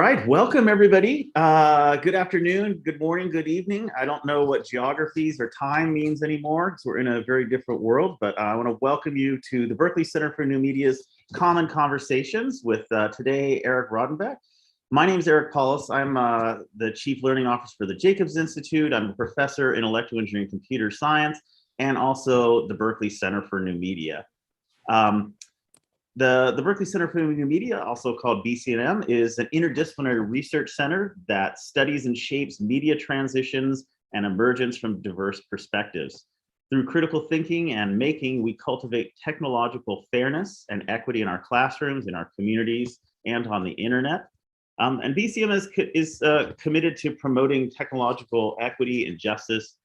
right, welcome everybody. Good afternoon, good morning, good evening. I don't know what geographies or time means anymore because we're in a very different world, but I want to welcome you to the Berkeley Center for New Media's Common Conversations with today, Eric Rodenbeck. My name is Eric Paulos. I'm the Chief Learning Officer for the Jacobs Institute. I'm a professor in electrical engineering and computer science, and also the Berkeley Center for New Media. The Berkeley Center for New Media, also called BCNM, is an interdisciplinary research center that studies and shapes media transitions and emergence from diverse perspectives. Through critical thinking and making, we cultivate technological fairness and equity in our classrooms, in our communities, and on the internet. And BCNM is committed to promoting technological equity and justice.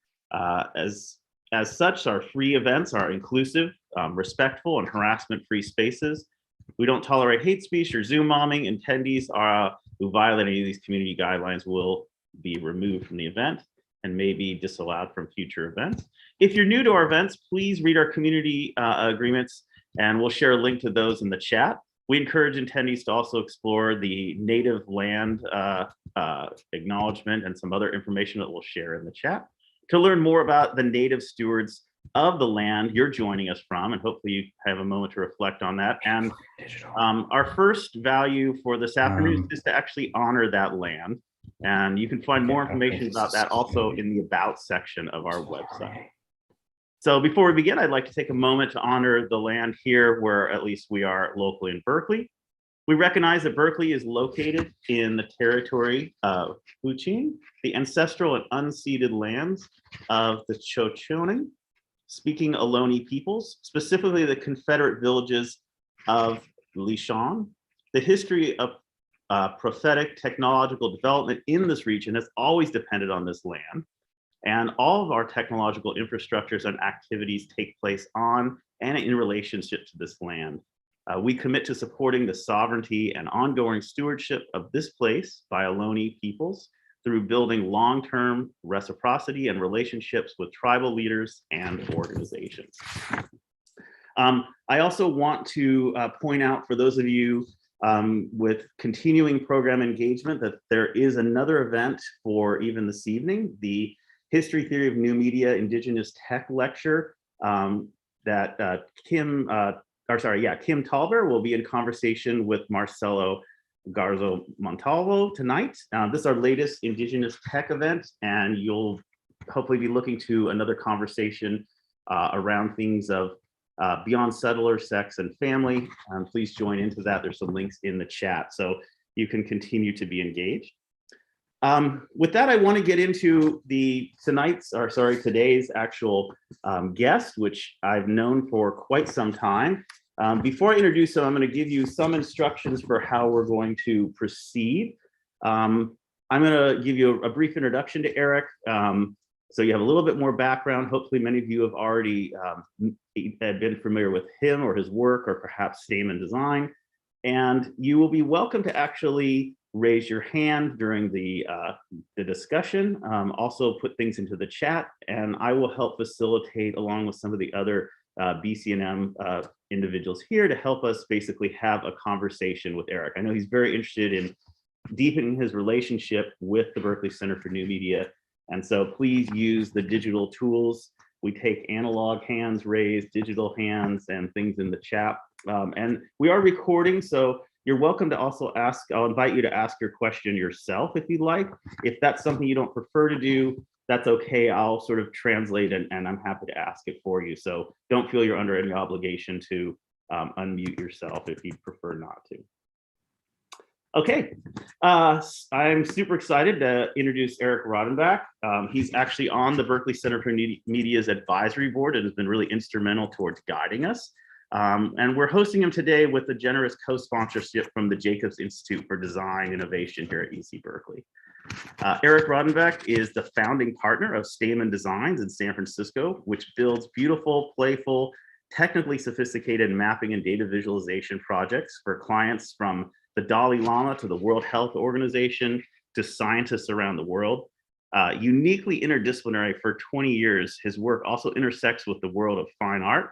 As such, our free events are inclusive, respectful, and harassment-free spaces. We don't tolerate hate speech or Zoom momming. Attendees who violate any of these community guidelines will be removed from the event and may be disallowed from future events. If you're new to our events, please read our community agreements, and we'll share a link to those in the chat. We encourage attendees to also explore the native land acknowledgement and some other information that we'll share in the chat to learn more about the native stewards of the land you're joining us from, and hopefully you have a moment to reflect on that. And our first value for this afternoon is to actually honor that land. And you can find more information about that also in the About section of our website. So before we begin, I'd like to take a moment to honor the land here where at least we are locally in Berkeley. We recognize that Berkeley is located in the territory of Huichin, the ancestral and unceded lands of the Shoshone speaking Ohlone peoples, specifically the Confederate villages of Lishan. The history of prophetic technological development in this region has always depended on this land. And all of our technological infrastructures and activities take place on and in relationship to this land. We commit to supporting the sovereignty and ongoing stewardship of this place by Ohlone peoples through building long-term reciprocity and relationships with tribal leaders and organizations. I also want to point out for those of you with continuing program engagement that there is another event for even this evening, the History Theory of New Media Indigenous Tech Lecture that Kim Talber will be in conversation with Marcelo Garzo Montalvo tonight. This is our latest Indigenous Tech event, and you'll hopefully be looking to another conversation around things of beyond settler, sex, and family. Please join into that. There's some links in the chat, so you can continue to be engaged. With that, I want to get into today's actual guest, which I've known for quite some time. Before I introduce him, I'm going to give you some instructions for how we're going to proceed. I'm going to give you a brief introduction to Eric, so you have a little bit more background. Hopefully, many of you have already been familiar with him or his work, or perhaps Stamen design. And you will be welcome to actually raise your hand during the discussion. Also put things into the chat, and I will help facilitate along with some of the other BCNM individuals here to help us basically have a conversation with Eric. I know he's very interested in deepening his relationship with the Berkeley Center for New Media, and so please use the digital tools. We take analog hands raised, digital hands, and things in the chat. And we are recording, so you're welcome to also ask. I'll invite you to ask your question yourself if you'd like. If that's something you don't prefer to do, that's okay. I'll sort of translate and I'm happy to ask it for you. So don't feel you're under any obligation to unmute yourself if you prefer not to. Okay, I'm super excited to introduce Eric Rodenbeck. He's actually on the Berkeley Center for Media's advisory board and has been really instrumental towards guiding us. And we're hosting him today with a generous co-sponsorship from the Jacobs Institute for Design Innovation here at UC Berkeley. Eric Rodenbeck is the founding partner of Stamen Designs in San Francisco, which builds beautiful, playful, technically sophisticated mapping and data visualization projects for clients from the Dalai Lama to the World Health Organization to scientists around the world. Uniquely interdisciplinary for 20 years, his work also intersects with the world of fine art,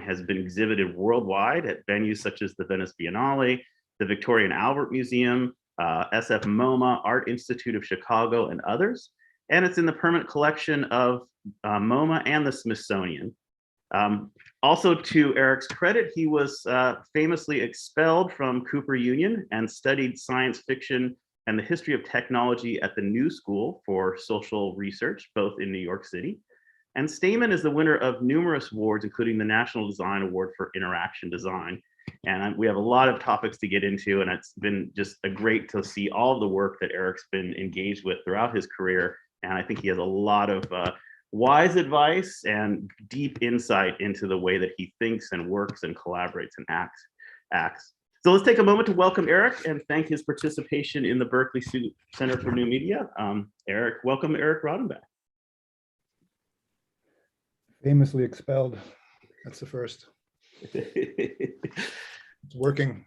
has been exhibited worldwide at venues such as the Venice Biennale, the Victoria and Albert Museum, SFMOMA, Art Institute of Chicago, and others. And it's in the permanent collection of MoMA and the Smithsonian. Also, to Eric's credit, he was famously expelled from Cooper Union and studied science fiction and the history of technology at the New School for Social Research, both in New York City. And Stamen is the winner of numerous awards, including the National Design Award for Interaction Design. And we have a lot of topics to get into, and it's been just great to see all of the work that Eric's been engaged with throughout his career. And I think he has a lot of wise advice and deep insight into the way that he thinks and works and collaborates and acts. So let's take a moment to welcome Eric and thank his participation in the Berkeley Center for New Media. Welcome Eric Rodenbeck. Famously expelled. That's the first. It's working.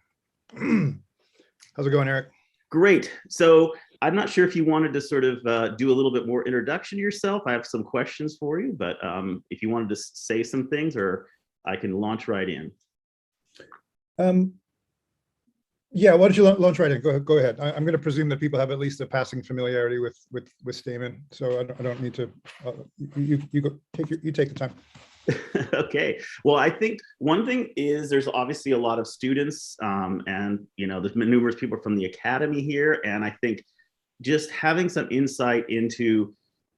How's it going, Eric? Great. So I'm not sure if you wanted to sort of do a little bit more introduction to yourself. I have some questions for you, but if you wanted to say some things, or I can launch right in. Yeah, why don't you launch right in? Go ahead. I'm going to presume that people have at least a passing familiarity with Stamen, so I don't need to. You take the time. Okay. Well, I think one thing is there's obviously a lot of students, and there's numerous people from the academy here, and I think just having some insight into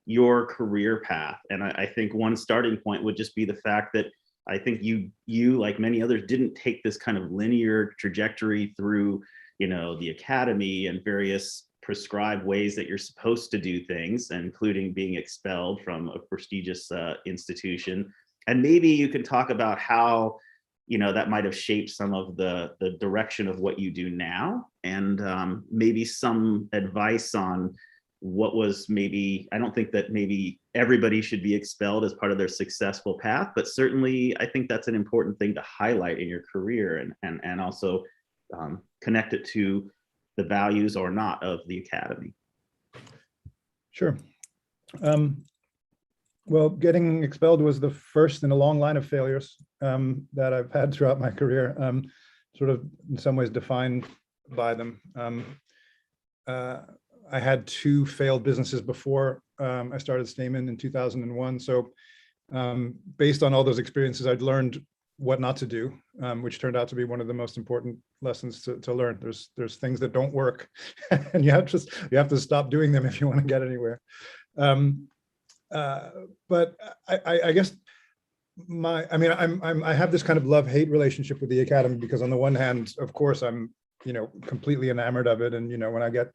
your career path, and I think one starting point would just be the fact that I think you like many others didn't take this kind of linear trajectory through the academy and various prescribed ways that you're supposed to do things, including being expelled from a prestigious institution. And maybe you can talk about how that might have shaped some of the direction of what you do now, and maybe some advice on what was maybe, I don't think that maybe everybody should be expelled as part of their successful path, but certainly I think that's an important thing to highlight in your career, and also connect it to the values or not of the academy. Sure. Well, getting expelled was the first in a long line of failures that I've had throughout my career, sort of in some ways defined by them. I had 2 failed businesses before I started Stamen in 2001. So based on all those experiences, I'd learned what not to do, which turned out to be one of the most important lessons to learn. There's things that don't work, and you have to stop doing them if you want to get anywhere. But I guess I have this kind of love-hate relationship with the academy, because on the one hand, of course, I'm completely enamored of it, and when I get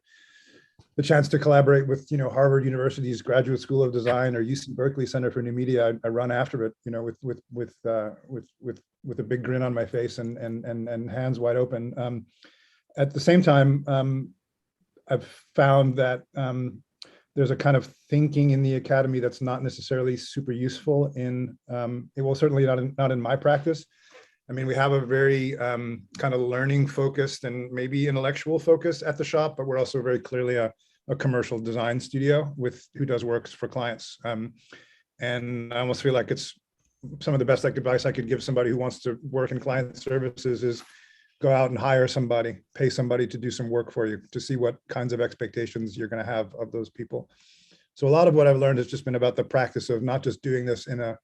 the chance to collaborate with Harvard University's Graduate School of Design or UC Berkeley Center for New Media, I run after it, with a big grin on my face and hands wide open. At the same time, I've found that there's a kind of thinking in the academy that's not necessarily super useful in, certainly not in my practice. I mean, we have a very kind of learning focused and maybe intellectual focus at the shop, but we're also very clearly a commercial design studio who does works for clients. And I almost feel like it's some of the best advice I could give somebody who wants to work in client services is go out and hire somebody, pay somebody to do some work for you, to see what kinds of expectations you're going to have of those people. So a lot of what I've learned has just been about the practice of not just doing this I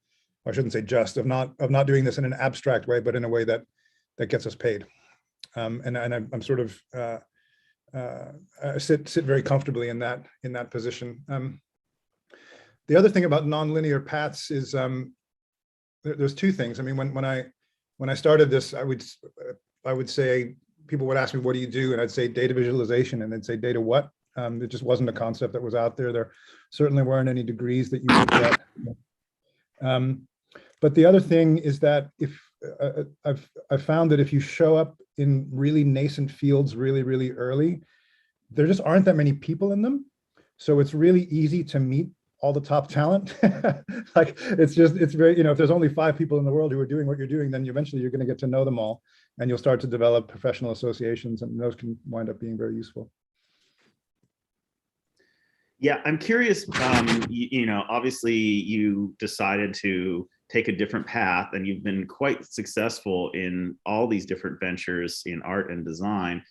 shouldn't say just, of not doing this in an abstract way, but in a way that gets us paid. And I'm sort of I sit very comfortably in that position. The other thing about nonlinear paths is there's 2 things. I mean, when I started this, I would say, people would ask me, what do you do? And I'd say data visualization, and they'd say, data what? It just wasn't a concept that was out there. There certainly weren't any degrees that you could get. But the other thing is that if I've found that if you show up in really nascent fields really, really early, there just aren't that many people in them. So it's really easy to meet all the top talent. Like it's very, if there's only 5 people in the world who are doing what you're doing, then eventually you're going to get to know them all, and you'll start to develop professional associations, and those can wind up being very useful. Yeah, I'm curious, obviously you decided to take a different path, and you've been quite successful in all these different ventures in art and design.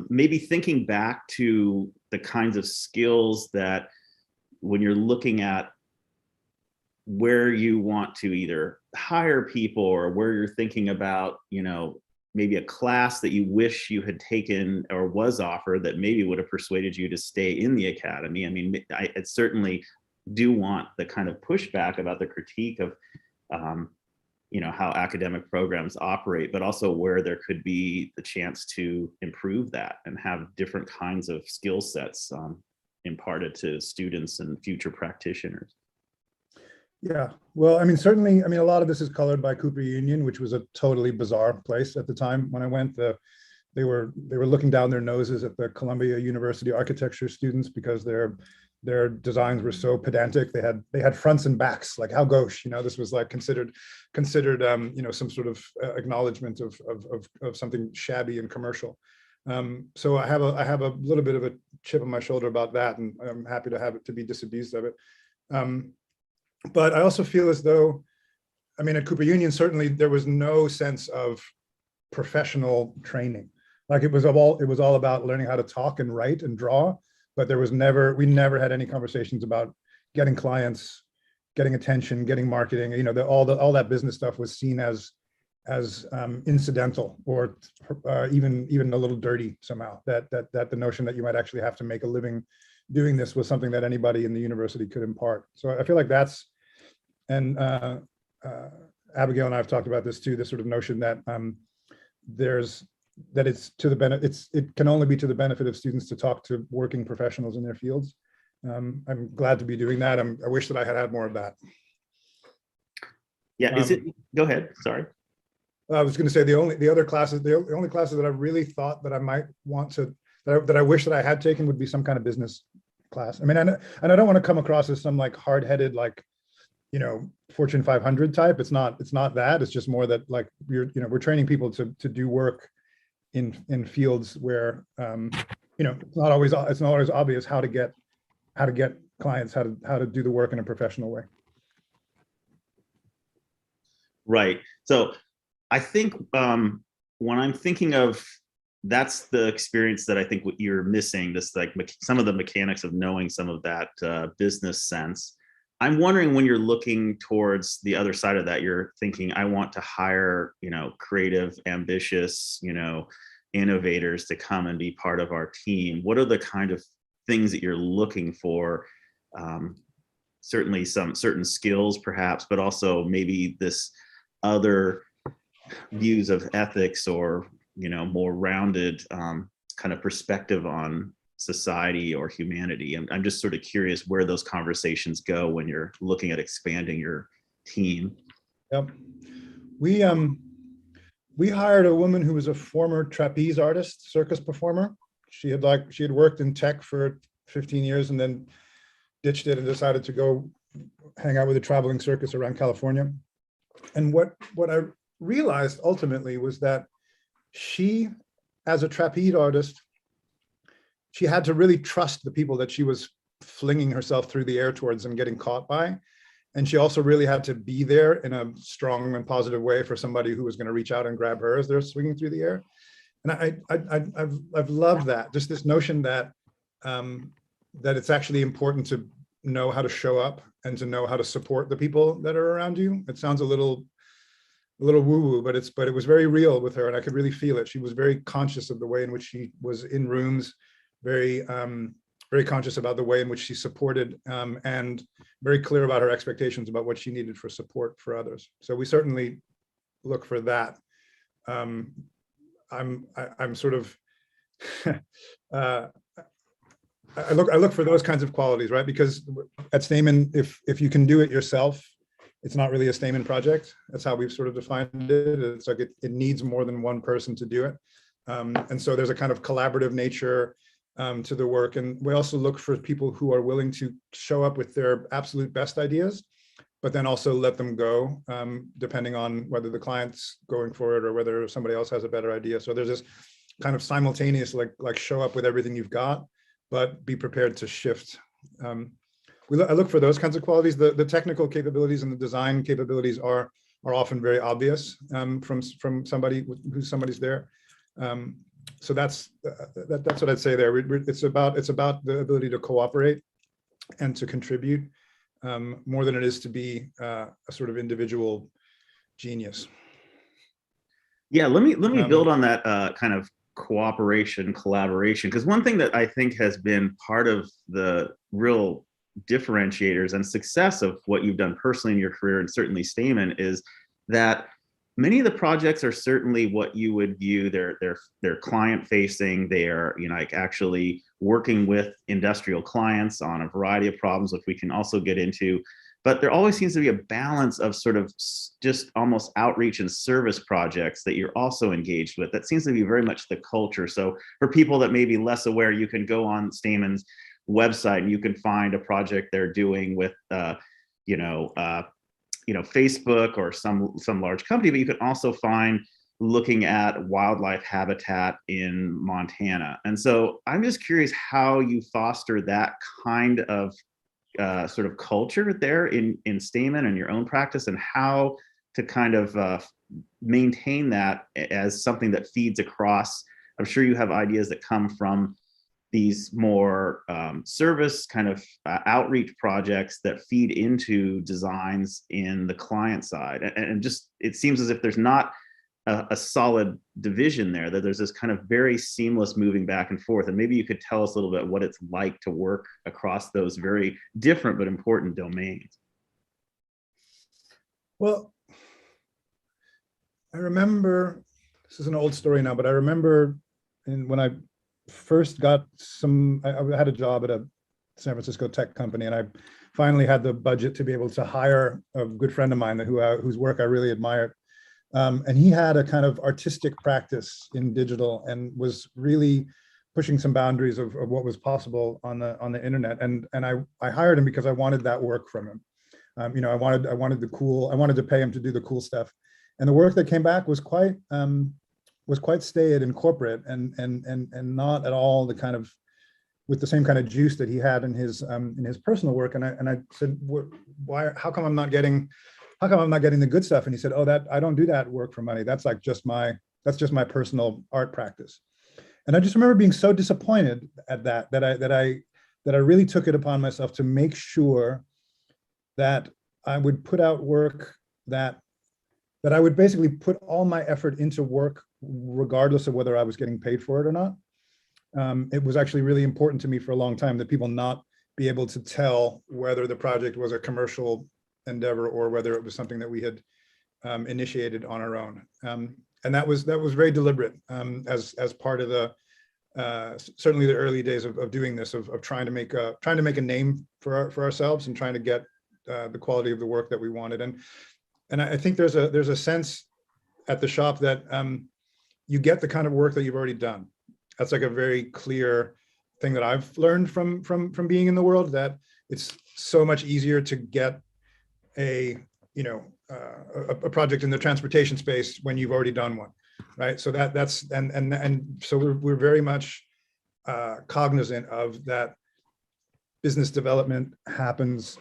maybe thinking back to the kinds of skills that when you're looking at where you want to either hire people or where you're thinking about, maybe a class that you wish you had taken or was offered that maybe would have persuaded you to stay in the academy. I mean, I certainly do want the kind of pushback about the critique of, how academic programs operate, but also where there could be the chance to improve that and have different kinds of skill sets imparted to students and future practitioners. Yeah, well, I mean, certainly, a lot of this is colored by Cooper Union, which was a totally bizarre place at the time when I went. They were looking down their noses at the Columbia University architecture students because their designs were so pedantic. They had fronts and backs, like how gauche. This was like considered some sort of acknowledgement of something shabby and commercial. So I have a little bit of a chip on my shoulder about that, and I'm happy to have it to be disabused of it. But I also feel as though, at Cooper Union, certainly there was no sense of professional training. Like it was all about learning how to talk and write and draw, but we never had any conversations about getting clients, getting attention, getting marketing. All that business stuff was seen as incidental or even a little dirty somehow. That the notion that you might actually have to make a living doing this was something that anybody in the university could impart. So I feel like that's, and Abigail and I have talked about this too, this sort of notion that it can only be to the benefit of students to talk to working professionals in their fields. I'm glad to be doing that. I wish that I had more of that. Yeah, go ahead, sorry. I was going to say the only classes that I really thought that I might want to, that I wish that I had taken would be some kind of business class. And I don't want to come across as some like hard-headed, like, Fortune 500 type. It's not that. It's just more that like we're training people to do work in fields where it's not always obvious how to get clients, how to do the work in a professional way. Right. So I think when I'm thinking of, that's the experience that I think what you're missing, this like some of the mechanics of knowing some of that business sense. I'm wondering, when you're looking towards the other side of that, you're thinking, I want to hire, creative, ambitious, innovators to come and be part of our team. What are the kind of things that you're looking for? Certainly some certain skills perhaps, but also maybe this other views of ethics or, more rounded kind of perspective on society or humanity. I'm just sort of curious where those conversations go when you're looking at expanding your team. Yep. We hired a woman who was a former trapeze artist, circus performer. She had worked in tech for 15 years and then ditched it and decided to go hang out with a traveling circus around California. And what I realized ultimately was that she, as a trapeze artist, she had to really trust the people that she was flinging herself through the air towards and getting caught by. And she also really had to be there in a strong and positive way for somebody who was going to reach out and grab her as they're swinging through the air. And I've loved that, just this notion that that it's actually important to know how to show up and to know how to support the people that are around you. It sounds a little woo-woo, but it was very real with her, and I could really feel it. She was very conscious of the way in which she was in rooms, very conscious about the way in which she supported, and very clear about her expectations about what she needed for support for others. So we certainly look for that. I'm sort of I look for those kinds of qualities, right? Because at Stamen, if you can do it yourself, it's not really a Stamen project. That's how we've sort of defined it. It's like it needs more than one person to do it. And so there's a kind of collaborative nature to the work. And we also look for people who are willing to show up with their absolute best ideas, but then also let them go, depending on whether the client's going for it or whether somebody else has a better idea. So there's this kind of simultaneous, like show up with everything you've got, but be prepared to shift. I look for those kinds of qualities. The technical capabilities and the design capabilities are often very obvious from somebody's there. So that's what I'd say there. It's about the ability to cooperate and to contribute more than it is to be a sort of individual genius. Yeah, let me build on that kind of cooperation, collaboration, because one thing that I think has been part of the real differentiators and success of what you've done personally in your career, and certainly Stamen, is that many of the projects are certainly what you would view they're client facing. They are, you know, like actually working with industrial clients on a variety of problems, which we can also get into. But there always seems to be a balance of sort of just almost outreach and service projects that you're also engaged with. That seems to be very much the culture. So for people that may be less aware, you can go on Stamen's website and you can find a project they're doing with, Facebook or some large company, but you can also find looking at wildlife habitat in Montana. And so I'm just curious how you foster that kind of sort of culture there in Stamen and your own practice, and how to kind of maintain that as something that feeds across. I'm sure you have ideas that come from these more service kind of outreach projects that feed into designs in the client side. And just, it seems as if there's not a solid division there, that there's this kind of very seamless moving back and forth. And maybe you could tell us a little bit what it's like to work across those very different but important domains. Well, I remember, this is an old story now, but I remember when I first got I had a job at a San Francisco tech company, and I finally had the budget to be able to hire a good friend of mine whose work I really admired. And he had a kind of artistic practice in digital and was really pushing some boundaries of what was possible on the internet. And I hired him because I wanted that work from him. I wanted to pay him to do the cool stuff. And the work that came back was quite staid and corporate and not at all the kind of, with the same kind of juice that he had in his personal work. And I said, why? How come I'm not getting the good stuff? And he said, oh, I don't do that work for money. That's just my personal art practice. And I just remember being so disappointed at that I really took it upon myself to make sure that I would put out work that I would basically put all my effort into work, regardless of whether I was getting paid for it or not. It was actually really important to me for a long time that people not be able to tell whether the project was a commercial endeavor or whether it was something that we had initiated on our own. And that was very deliberate as part of the certainly the early days of doing this, of trying to make a name for ourselves and trying to get the quality of the work that we wanted. And I think there's a sense at the shop that you get the kind of work that you've already done. That's like a very clear thing that I've learned from being in the world, that it's so much easier to get a project in the transportation space when you've already done one, right? So that's so we're very much cognizant of that. Business development happens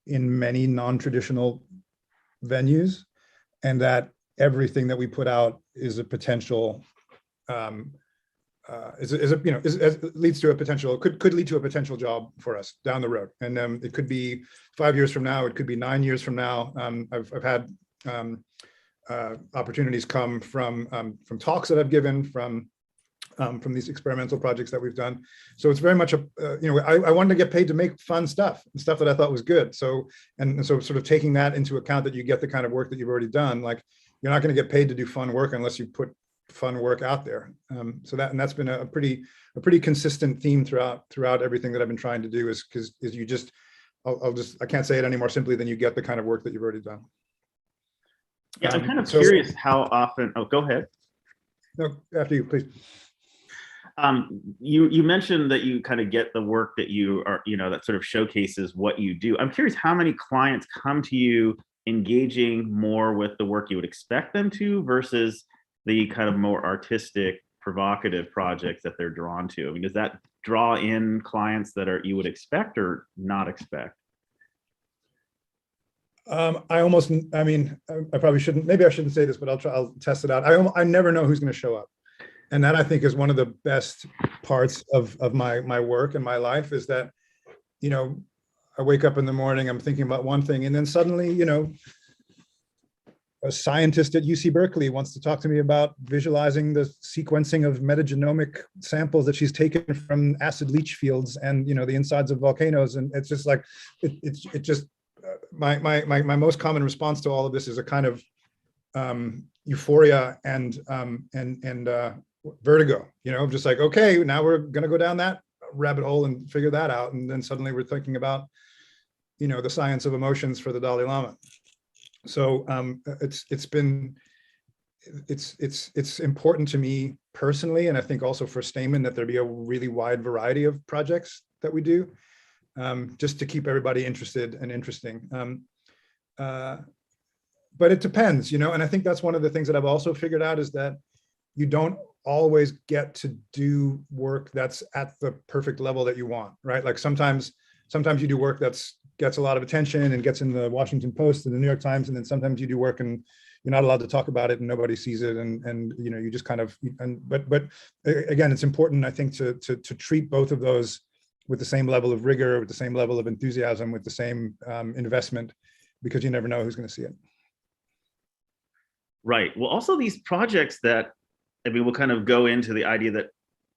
in many non-traditional venues, and that everything that we put out is a potential leads to a potential, could lead to a potential job for us down the road. And it could be 5 years from now, it could be 9 years from now. I've had opportunities come from talks that I've given, from these experimental projects that we've done. So it's very much I wanted to get paid to make fun stuff that I thought was good. So sort of taking that into account, that you get the kind of work that you've already done. Like, you're not going to get paid to do fun work unless you put fun work out there. That's been a pretty consistent theme throughout everything that I've been trying to do, is you just, I can't say it any more simply than you get the kind of work that you've already done. Yeah, I'm kind of curious how often, go ahead. No, after you, please. You mentioned that you kind of get the work that you are, that sort of showcases what you do. I'm curious how many clients come to you engaging more with the work you would expect them to versus the kind of more artistic, provocative projects that they're drawn to. I mean, does that draw in clients that you would expect or not expect? I probably shouldn't, maybe I shouldn't say this, but I'll test it out. I never know who's going to show up. And that I think is one of the best parts of my work and my life, is that, you know, I wake up in the morning, I'm thinking about one thing, and then suddenly, you know, a scientist at UC Berkeley wants to talk to me about visualizing the sequencing of metagenomic samples that she's taken from acid leach fields and, you know, the insides of volcanoes. And it's just like, it just, my most common response to all of this is a kind of euphoria and vertigo, you know, just like, okay, now we're going to go down that rabbit hole and figure that out. And then suddenly we're thinking about, you know, the science of emotions for the Dalai Lama. So it's important to me personally, and I think also for Stamen, that there be a really wide variety of projects that we do, just to keep everybody interested and interesting. But it depends, you know, and I think that's one of the things that I've also figured out, is that you don't always get to do work that's at the perfect level that you want, right? Like sometimes you do work that's gets a lot of attention and gets in the Washington Post and the New York Times, and then sometimes you do work and you're not allowed to talk about it and nobody sees it, and you know, you just kind of, but again, it's important, I think, to treat both of those with the same level of rigor, with the same level of enthusiasm, with the same investment, because you never know who's going to see it. Right. Well, also these projects that, I mean, we'll kind of go into the idea that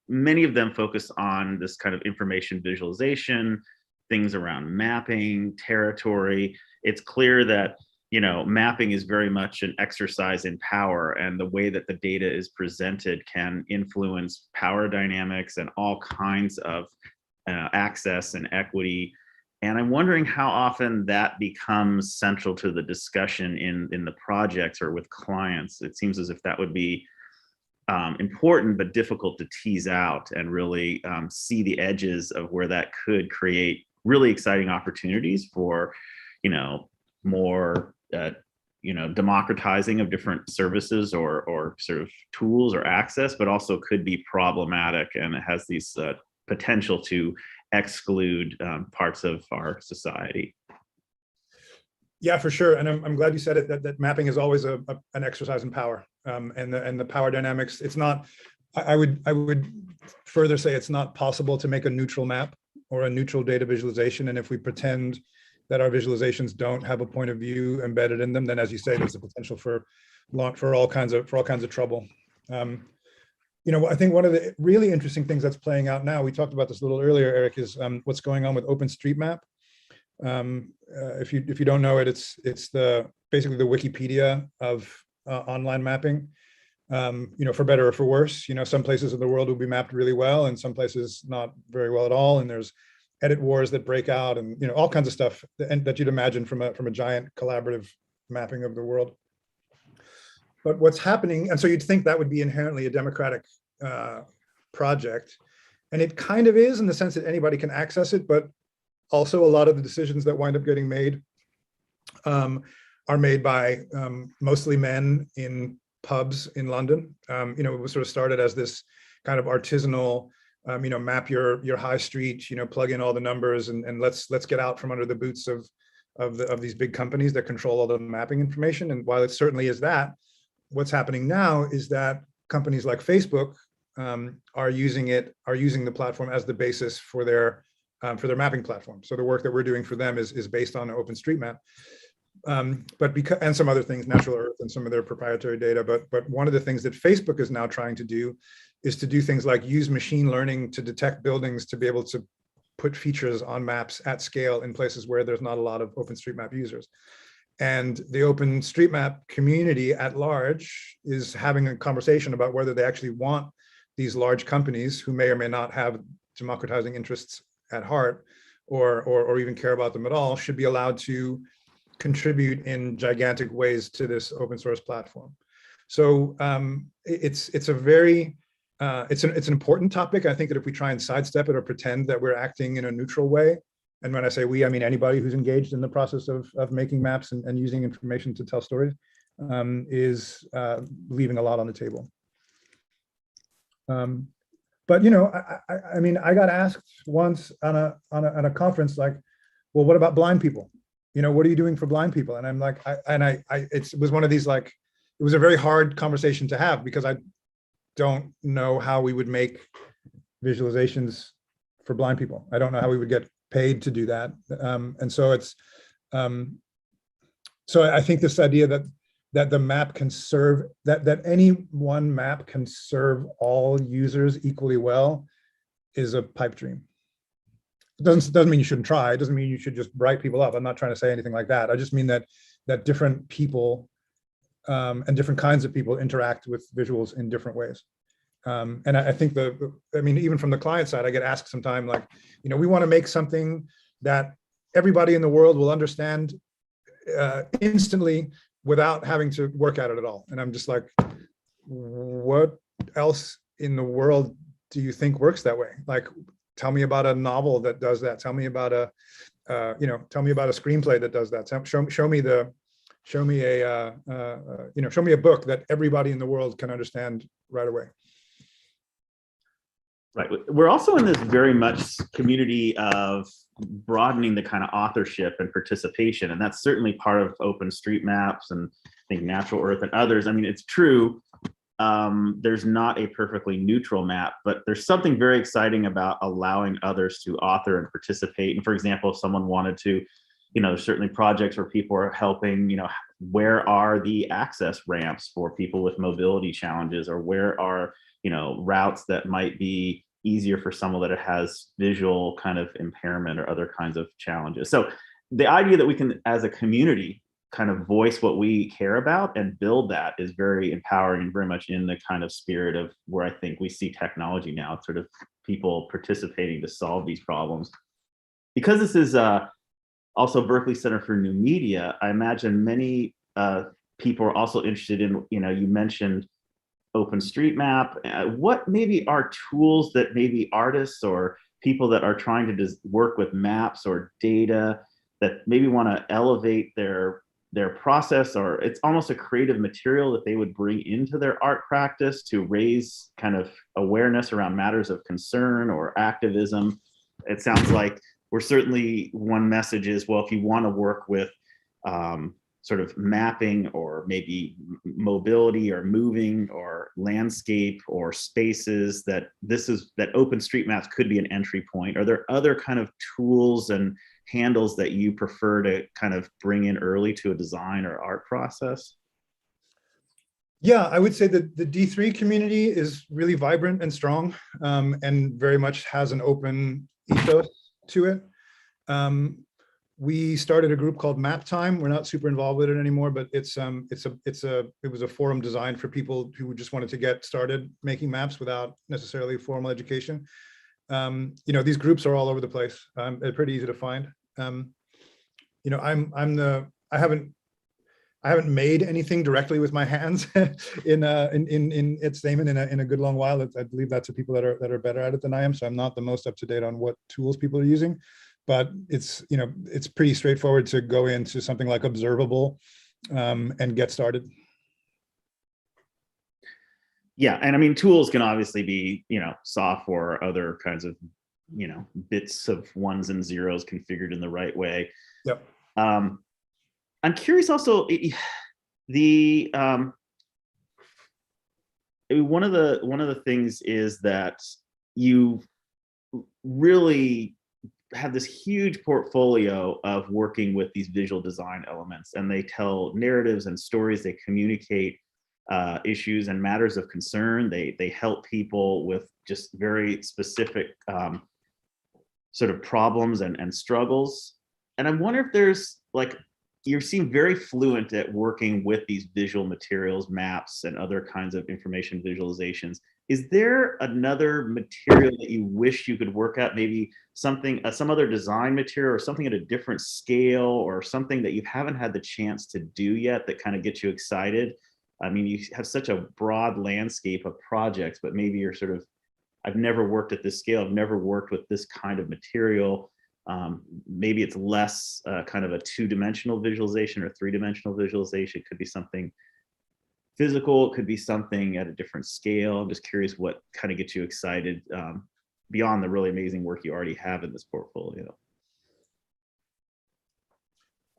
many of them focus on this kind of information visualization, things around mapping, territory. It's clear that, you know, mapping is very much an exercise in power, and the way that the data is presented can influence power dynamics and all kinds of access and equity. And I'm wondering how often that becomes central to the discussion in the projects or with clients. It seems as if that would be important, but difficult to tease out and really see the edges of where that could create really exciting opportunities for, you know, more, you know, democratizing of different services or sort of tools or access, but also could be problematic, and it has these potential to exclude parts of our society. Yeah, for sure. And I'm glad you said it, that mapping is always an exercise in power, and the power dynamics. It's not, I would further say it's not possible to make a neutral map or a neutral data visualization. And if we pretend that our visualizations don't have a point of view embedded in them, then, as you say, there's a potential for all kinds of trouble. You know, I think one of the really interesting things that's playing out now, we talked about this a little earlier, Eric, is what's going on with OpenStreetMap. If you don't know it, it's basically the Wikipedia of online mapping. You know, for better or for worse. You know, some places in the world will be mapped really well, and some places not very well at all. And there's edit wars that break out, and, you know, all kinds of stuff that you'd imagine from a giant collaborative mapping of the world. But what's happening, and so you'd think that would be inherently a democratic project, and it kind of is, in the sense that anybody can access it, but also a lot of the decisions that wind up getting made are made by mostly men in pubs in London. You know, it was sort of started as this kind of artisanal, you know, map your high street, you know, plug in all the numbers, and let's get out from under the boots of these big companies that control all the mapping information. And while it certainly is that, what's happening now is that companies like Facebook are using the platform as the basis for their mapping platform. So the work that we're doing for them is based on OpenStreetMap. But because, and some other things, Natural Earth and some of their proprietary data. But one of the things that Facebook is now trying to do is to do things like use machine learning to detect buildings, to be able to put features on maps at scale in places where there's not a lot of OpenStreetMap users. And the OpenStreetMap community at large is having a conversation about whether they actually want these large companies, who may or may not have democratizing interests at heart, or even care about them at all, should be allowed to contribute in gigantic ways to this open source platform. So it's a very it's an important topic. I think that if we try and sidestep it or pretend that we're acting in a neutral way, and when I say we, I mean anybody who's engaged in the process of making maps and using information to tell stories, is leaving a lot on the table. But, you know, I mean, I got asked once on a conference, like, well, what about blind people? You know, what are you doing for blind people? And I'm like, it was one of these, like, it was a very hard conversation to have, because don't know how we would make visualizations for blind people. I don't know how we would get paid to do that. And so it's, so I think this idea that the map can serve, that any one map can serve all users equally well is a pipe dream. It doesn't mean you shouldn't try. It doesn't mean you should just bright people up. I'm not trying to say anything like that. I just mean that different people and different kinds of people interact with visuals in different ways. And I think I mean, even from the client side, I get asked sometimes, like, we want to make something that everybody in the world will understand instantly without having to work at it at all. And I'm just like, what else in the world do you think works that way? Like, tell me about a novel that does that. Tell me about a, tell me about a screenplay that does that. Show me a book that everybody in the world can understand right away. Right. We're also in this very much community of broadening the kind of authorship and participation. And that's certainly part of OpenStreetMaps and I think Natural Earth and others. I mean, it's true. There's not a perfectly neutral map, but there's something very exciting about allowing others to author and participate. And for example, if someone wanted to, there's certainly projects where people are helping, where are the access ramps for people with mobility challenges, or where are, routes that might be easier for someone that has visual kind of impairment or other kinds of challenges. So the idea that we can, as a community, kind of voice what we care about and build that is very empowering and very much in the kind of spirit of where I think we see technology now, sort of people participating to solve these problems. Because this is also Berkeley Center for New Media, I imagine many people are also interested in, you mentioned OpenStreetMap. What maybe are tools that maybe artists or people that are trying to just work with maps or data that maybe want to elevate their process, or it's almost a creative material that they would bring into their art practice to raise kind of awareness around matters of concern or activism? It sounds like we're certainly, one message is, well, if you want to work with sort of mapping or maybe mobility or moving or landscape or spaces, that OpenStreetMaps could be an entry point. Are there other kind of tools and handles that you prefer to kind of bring in early to a design or art process? Yeah, I would say that the D3 community is really vibrant and strong, and very much has an open ethos to it. We started a group called Map Time. We're not super involved with it anymore, but it was a forum designed for people who just wanted to get started making maps without necessarily formal education. These groups are all over the place. They're pretty easy to find. I haven't made anything directly with my hands at Stamen in a good long while. I believe that's the people that are better at it than I am. So I'm not the most up to date on what tools people are using. But it's pretty straightforward to go into something like Observable and get started. Yeah, and I mean, tools can obviously be, software or other kinds of, bits of ones and zeros configured in the right way. Yep. I'm curious also, one of the things is that you really have this huge portfolio of working with these visual design elements, and they tell narratives and stories. They communicate issues and matters of concern. They help people with just very specific sort of problems and struggles. And I wonder if there's, like, you seem very fluent at working with these visual materials, maps, and other kinds of information visualizations. Is there another material that you wish you could work at? Maybe something, some other design material, or something at a different scale, or something that you haven't had the chance to do yet that kind of gets you excited? I mean, you have such a broad landscape of projects, but maybe you're sort of, I've never worked at this scale. I've never worked with this kind of material. Maybe it's less kind of a two-dimensional visualization or three-dimensional visualization. It could be something physical. It could be something at a different scale. I'm just curious what kind of gets you excited beyond the really amazing work you already have in this portfolio.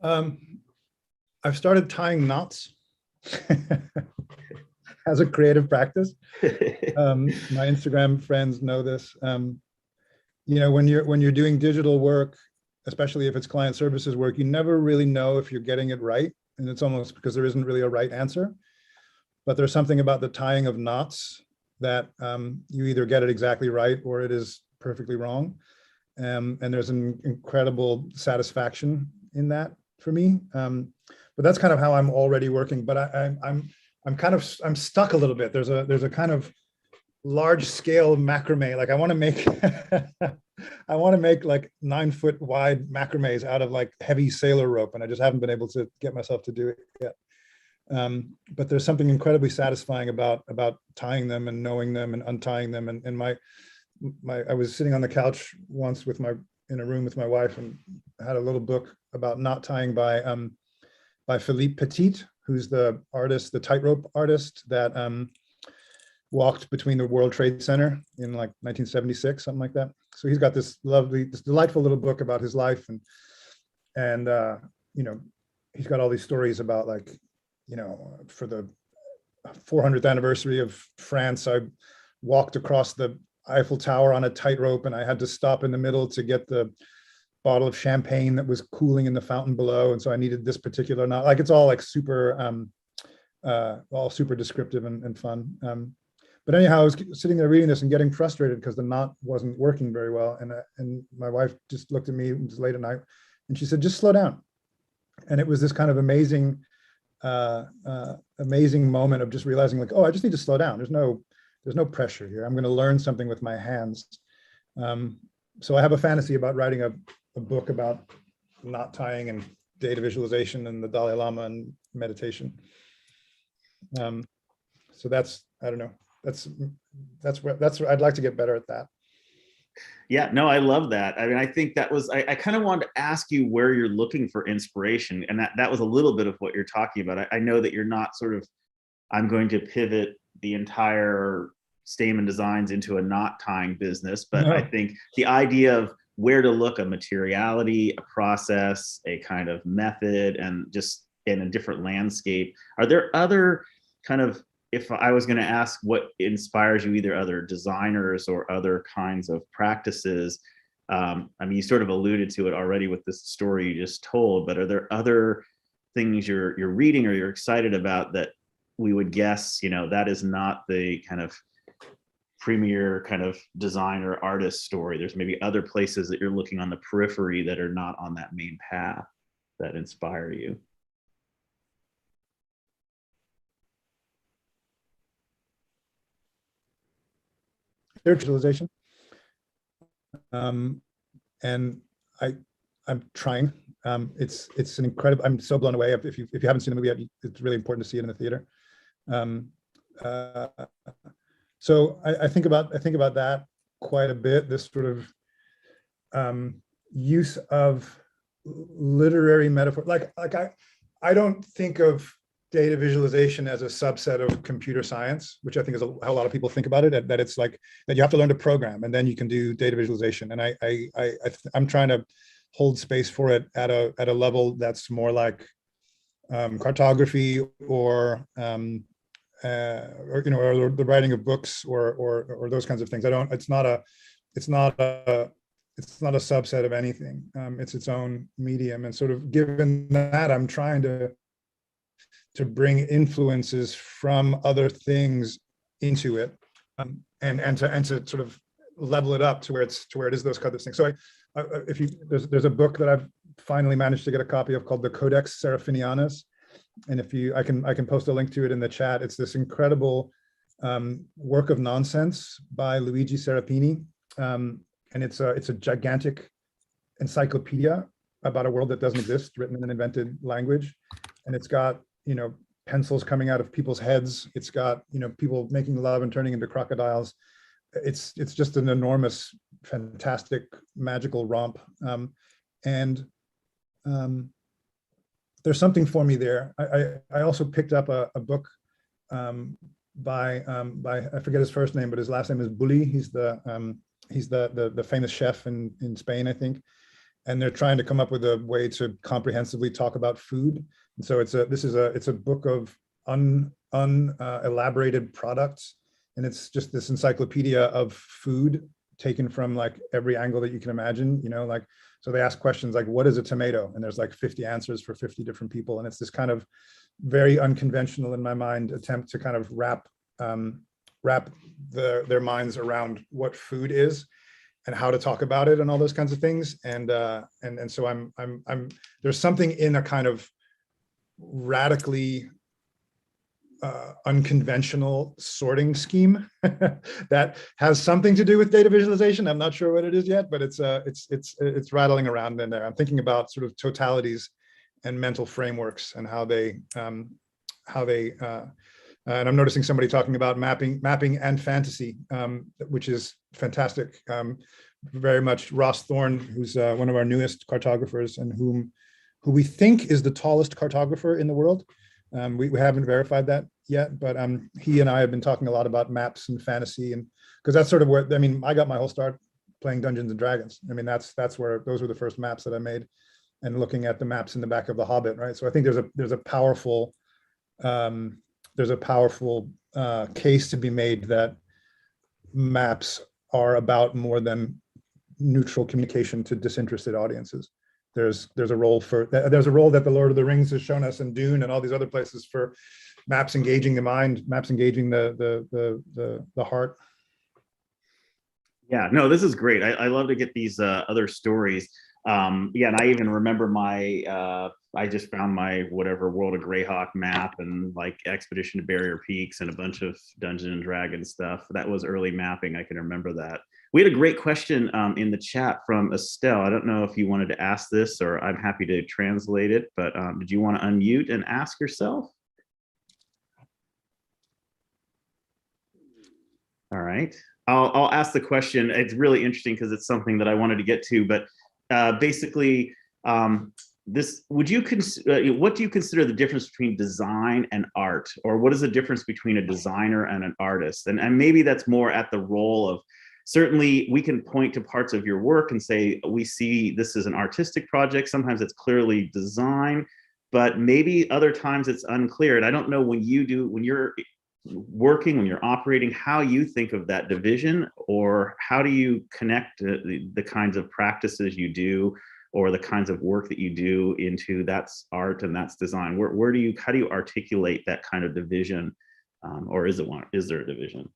I've started tying knots. as a creative practice. My Instagram friends know this. You know, when you're doing digital work, especially if it's client services work, you never really know if you're getting it right. And it's almost because there isn't really a right answer. But there's something about the tying of knots that you either get it exactly right or it is perfectly wrong. And there's an incredible satisfaction in that for me. But that's kind of how I'm already working. But I'm stuck a little bit. There's a kind of large scale macrame. Like I want to make I want to make like 9-foot wide macrames out of like heavy sailor rope, and I just haven't been able to get myself to do it yet. But there's something incredibly satisfying about tying them and knowing them and untying them. And I was sitting on the couch once in a room with my wife and had a little book about knot tying by Philippe Petit, who's the tightrope artist that walked between the World Trade Center in like 1976, something like that. So he's got this delightful little book about his life, and you know, he's got all these stories about, like, you know, for the 400th anniversary of France, I walked across the Eiffel Tower on a tightrope, and I had to stop in the middle to get the bottle of champagne that was cooling in the fountain below, and so I needed this particular knot. Like, it's all like super descriptive and fun. But anyhow, I was sitting there reading this and getting frustrated because the knot wasn't working very well. And my wife just looked at me, it was late at night, and she said, just slow down. And it was this kind of amazing moment of just realizing, like, oh, I just need to slow down. There's no pressure here. I'm going to learn something with my hands. So I have a fantasy about writing a book about knot tying and data visualization and the Dalai Lama and meditation. So that's, I don't know. That's where I'd like to get better at that. Yeah, no, I love that. I mean, I think that was, I kind of wanted to ask you where you're looking for inspiration. And that was a little bit of what you're talking about. I know that you're not sort of, I'm going to pivot the entire Stamen Designs into a knot tying business, but no. I think the idea of where to look, a materiality, a process, a kind of method, and just in a different landscape. Are there other kind of, if I was going to ask what inspires you, either other designers or other kinds of practices, I mean, you sort of alluded to it already with this story you just told, but are there other things you're reading or you're excited about that we would guess, you know, that is not the kind of premier kind of designer artist story? There's maybe other places that you're looking on the periphery that are not on that main path that inspire you. Visualization, and I'm trying. It's an incredible. I'm so blown away. If you haven't seen the movie yet, it's really important to see it in the theater. So I think about that quite a bit. This sort of use of literary metaphor. Like I don't think of data visualization as a subset of computer science, which I think is how a lot of people think about it, that it's like that you have to learn to program and then you can do data visualization. And I'm trying to hold space for it at a level that's more like cartography or you know, or the writing of books or those kinds of things. It's not a subset of anything. It's its own medium. And sort of given that, I'm trying to bring influences from other things into it, and to sort of level it up to where it is those kinds of things. So there's a book that I've finally managed to get a copy of called the Codex Seraphinianus, and I can post a link to it in the chat. It's this incredible work of nonsense by Luigi Serapini, and it's a gigantic encyclopedia about a world that doesn't exist, written in an invented language, and it's got, you know, pencils coming out of people's heads. It's got, you know, people making love and turning into crocodiles. It's just an enormous, fantastic, magical romp. And there's something for me there. I also picked up a book by I forget his first name, but his last name is Bulli. He's the famous chef in Spain, I think. And they're trying to come up with a way to comprehensively talk about food. And so it's a book of unelaborated products. And it's just this encyclopedia of food taken from like every angle that you can imagine, like, so they ask questions like, what is a tomato? And there's like 50 answers for 50 different people. And it's this kind of very unconventional, in my mind, attempt to kind of wrap their minds around what food is and how to talk about it and all those kinds of things. And so I'm there's something in a kind of radically unconventional sorting scheme that has something to do with data visualization. I'm not sure what it is yet, but it's rattling around in there. I'm thinking about sort of totalities and mental frameworks and how they and I'm noticing somebody talking about mapping and fantasy, which is fantastic. Very much Ross Thorne, who's one of our newest cartographers and who we think is the tallest cartographer in the world. We haven't verified that yet, but he and I have been talking a lot about maps and fantasy, and because that's sort of where, I mean, I got my whole start playing Dungeons and Dragons. I mean, that's where those were the first maps that I made, and looking at the maps in the back of The Hobbit, right? So I think there's a powerful case to be made that maps are about more than neutral communication to disinterested audiences. There's a role that the Lord of the Rings has shown us, and Dune and all these other places, for maps engaging the mind, maps engaging the heart. Yeah, no, this is great. I love to get these other stories. Yeah, and I even remember I just found my whatever World of Greyhawk map and like Expedition to Barrier Peaks and a bunch of Dungeons and Dragons stuff. That was early mapping. I can remember that. We had a great question in the chat from Estelle. I don't know if you wanted to ask this, or I'm happy to translate it, but did you want to unmute and ask yourself? All right. I'll ask the question. It's really interesting because it's something that I wanted to get to, but basically, what do you consider the difference between design and art, or what is the difference between a designer and an artist? And maybe that's more at the role of, certainly we can point to parts of your work and say, we see this is an artistic project. Sometimes it's clearly design, but maybe other times it's unclear. And I don't know when you're working, when you're operating, how you think of that division, or how do you connect the kinds of practices you do, or the kinds of work that you do into that's art and that's design? How do you articulate that kind of division, or is there a division?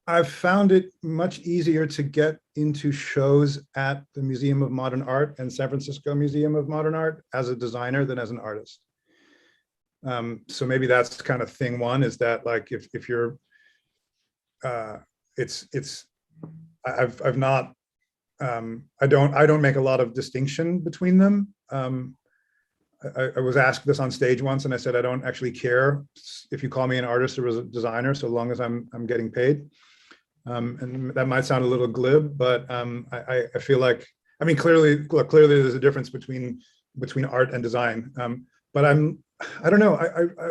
I've found it much easier to get into shows at the Museum of Modern Art and San Francisco Museum of Modern Art as a designer than as an artist. So maybe that's kind of thing one, is that like if you're I don't make a lot of distinction between them. I was asked this on stage once, and I said I don't actually care if you call me an artist or a designer, so long as I'm getting paid. And that might sound a little glib, but I feel like, I mean, clearly there's a difference between art and design. But I don't know.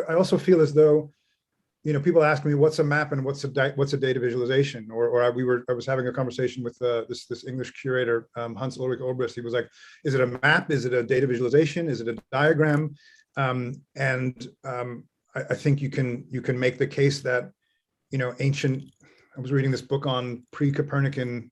I also feel as though, people ask me what's a map and what's a data visualization, I was having a conversation with this English curator, Hans Ulrich Obrist. He was like, is it a map? Is it a data visualization? Is it a diagram? I think you can make the case that, I was reading this book on pre-Copernican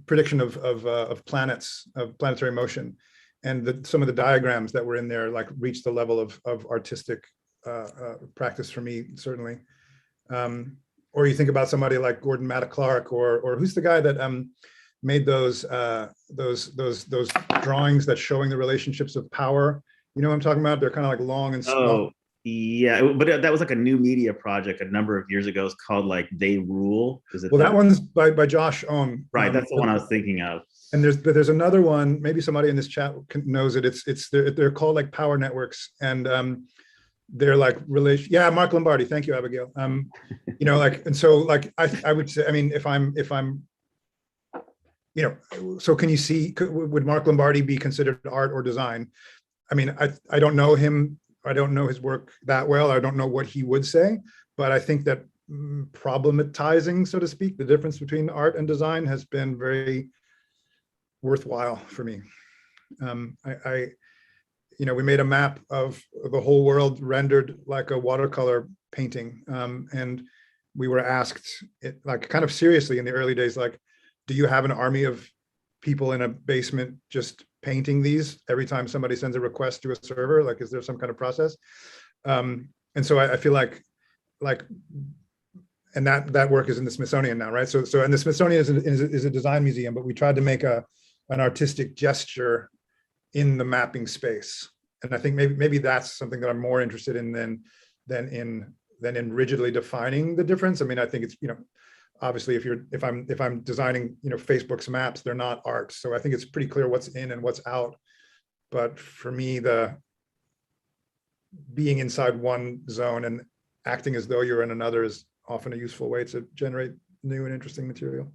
prediction of planets, of planetary motion, and some of the diagrams that were in there like reached the level of artistic practice for me, certainly. Or you think about somebody like Gordon Matta Clark, or who's the guy that made those drawings that showing the relationships of power. You know what I'm talking about? They're kind of like long and small. Oh, yeah, but that was like a new media project a number of years ago. It's called like They Rule. Is it? Well, that one's by Josh Ohm. Right, that's the one I was thinking of. And there's another one. Maybe somebody in this chat knows it. They're called like power networks, and they're like relation. Yeah, Mark Lombardi. Thank you, Abigail. And so like I would say, I mean, if I'm so can you see, would Mark Lombardi be considered art or design? I mean, I don't know him. I don't know his work that well. I don't know what he would say, but I think that problematizing, so to speak, the difference between art and design has been very worthwhile for me. We made a map of the whole world rendered like a watercolor painting. And we were asked, like kind of seriously in the early days, like, do you have an army of people in a basement just painting these every time somebody sends a request to a server? Like, is there some kind of process? And so I feel like, and that work is in the Smithsonian now, right? So and the Smithsonian is a design museum, but we tried to make an artistic gesture in the mapping space. And I think maybe that's something that I'm more interested in than in rigidly defining the difference. I mean, I think it's, obviously if I'm designing, Facebook's maps, they're not art. So I think it's pretty clear what's in and what's out. But for me, the being inside one zone and acting as though you're in another is often a useful way to generate new and interesting material.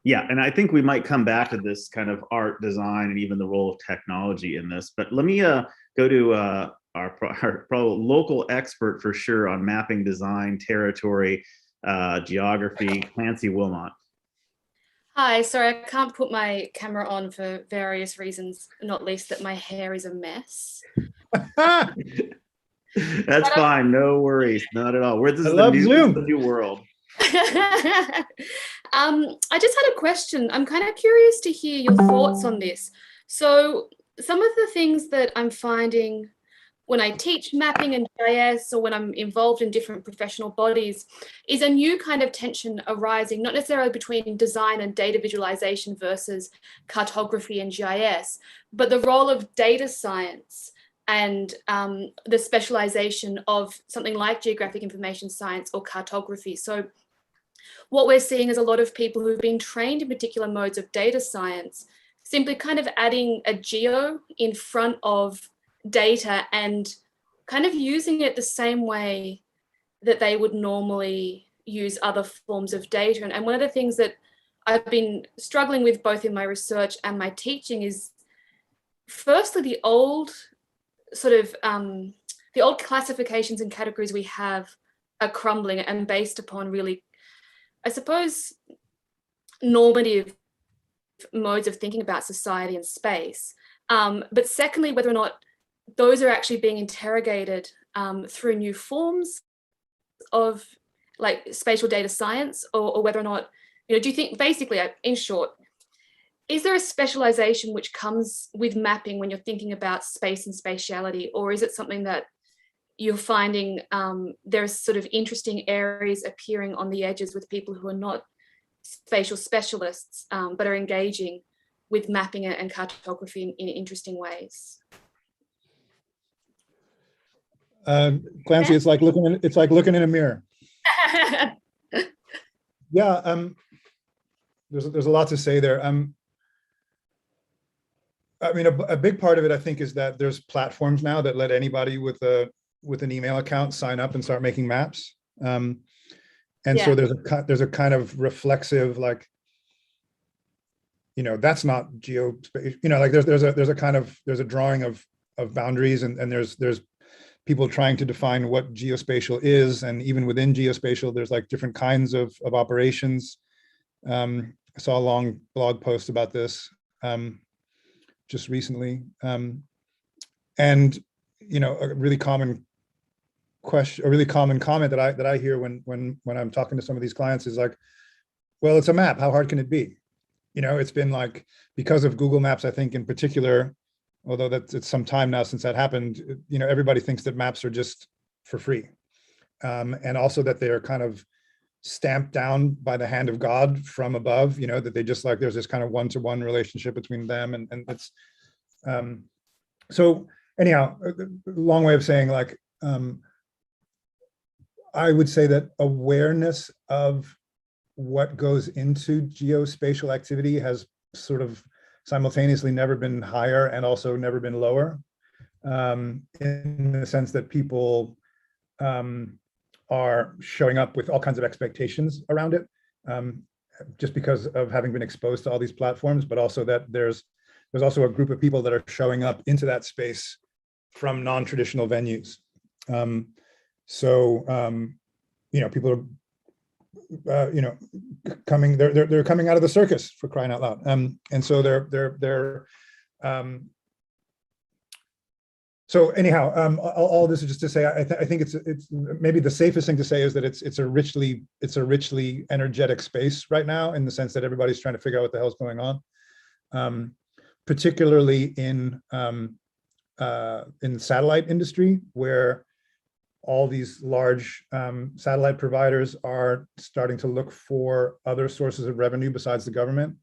Yeah, and I think we might come back to this kind of art, design, and even the role of technology in this. But let me go to our local expert for sure on mapping, design, territory, geography, Clancy Wilmot. Hi, sorry, I can't put my camera on for various reasons, not least that my hair is a mess. That's fine, no worries, not at all. This is the new world. I just had a question. I'm kind of curious to hear your thoughts on this. So some of the things that I'm finding when I teach mapping and GIS, or when I'm involved in different professional bodies, is a new kind of tension arising, not necessarily between design and data visualization versus cartography and GIS, but the role of data science and the specialization of something like geographic information science or cartography. So what we're seeing is a lot of people who've been trained in particular modes of data science simply kind of adding a geo in front of data and kind of using it the same way that they would normally use other forms of data. And one of the things that I've been struggling with both in my research and my teaching is, firstly, the old classifications and categories we have are crumbling and based upon really, I suppose, normative modes of thinking about society and space. But secondly, whether or not those are actually being interrogated through new forms of like spatial data science, or whether or not, do you think, basically, in short, is there a specialization which comes with mapping when you're thinking about space and spatiality, or is it something that you're finding there's sort of interesting areas appearing on the edges with people who are not spatial specialists, but are engaging with mapping and cartography in interesting ways? Clancy, it's like looking in a mirror. Yeah, there's a lot to say there. I mean, a big part of it, I think, is that there's platforms now that let anybody with an email account sign up and start making maps. So there's a kind of reflexive, like, that's not geospatial. Like there's a drawing of boundaries, and there's people trying to define what geospatial is, and even within geospatial, there's like different kinds of operations. I saw a long blog post about this just recently, and a really common question, a really common comment that I hear when I'm talking to some of these clients is like, well, it's a map. How hard can it be? It's been like, because of Google Maps, I think in particular, although it's some time now since that happened, everybody thinks that maps are just for free, and also that they're kind of stamped down by the hand of God from above. That they just, like, there's this kind of one-to-one relationship between them, and it's so anyhow, a long way of saying, like, I would say that awareness of what goes into geospatial activity has sort of simultaneously never been higher and also never been lower, in the sense that people are showing up with all kinds of expectations around it, just because of having been exposed to all these platforms, but also that there's also a group of people that are showing up into that space from non-traditional venues. People are they're coming out of the circus, for crying out loud, and so they're So anyhow, all this is just to say, I think it's maybe the safest thing to say is that it's a richly energetic space right now, in the sense that everybody's trying to figure out what the hell's going on, particularly in the satellite industry, where all these large satellite providers are starting to look for other sources of revenue besides the government,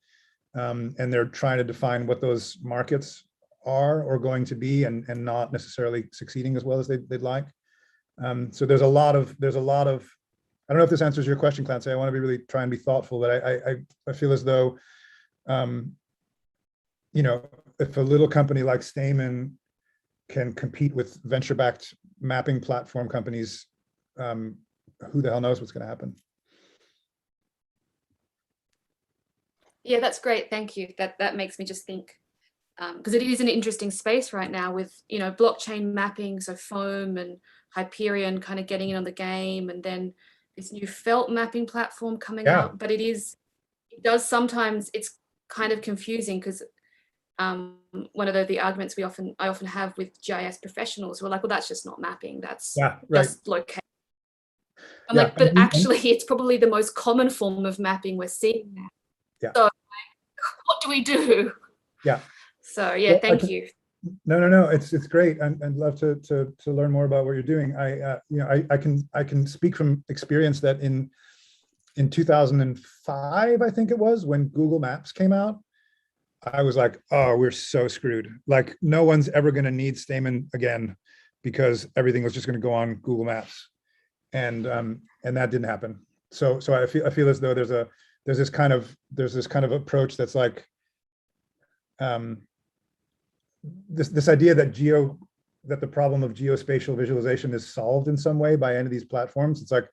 and they're trying to define what those markets are or going to be, and not necessarily succeeding as well as they'd like. So there's a lot of, I don't know if this answers your question, Clancy. I want to be really try and be thoughtful, but I feel as though, you know, if a little company like Stamen can compete with venture-backed mapping platform companies, who the hell knows what's going to happen? Yeah, that's great. Thank you. That makes me just think, because it is an interesting space right now with, you know, blockchain mapping, so Foam and Hyperion kind of getting in on the game, and then this new felt mapping platform coming out. But it's kind of confusing, because one of the arguments I often have with GIS professionals who are like, well, that's just not mapping, that's just location. I'm like, but actually it's probably the most common form of mapping we're seeing now. So what do we do? So yeah, thank you. No, it's great. I'd love to learn more about what you're doing. I can speak from experience that in 2005, I think it was, when Google Maps came out, I was like, oh, we're so screwed. Like, no one's ever going to need Stamen again, because everything was just going to go on Google Maps, and that didn't happen. So I feel as though there's this kind of approach that's like, this idea that the problem of geospatial visualization is solved in some way by any of these platforms. It's like,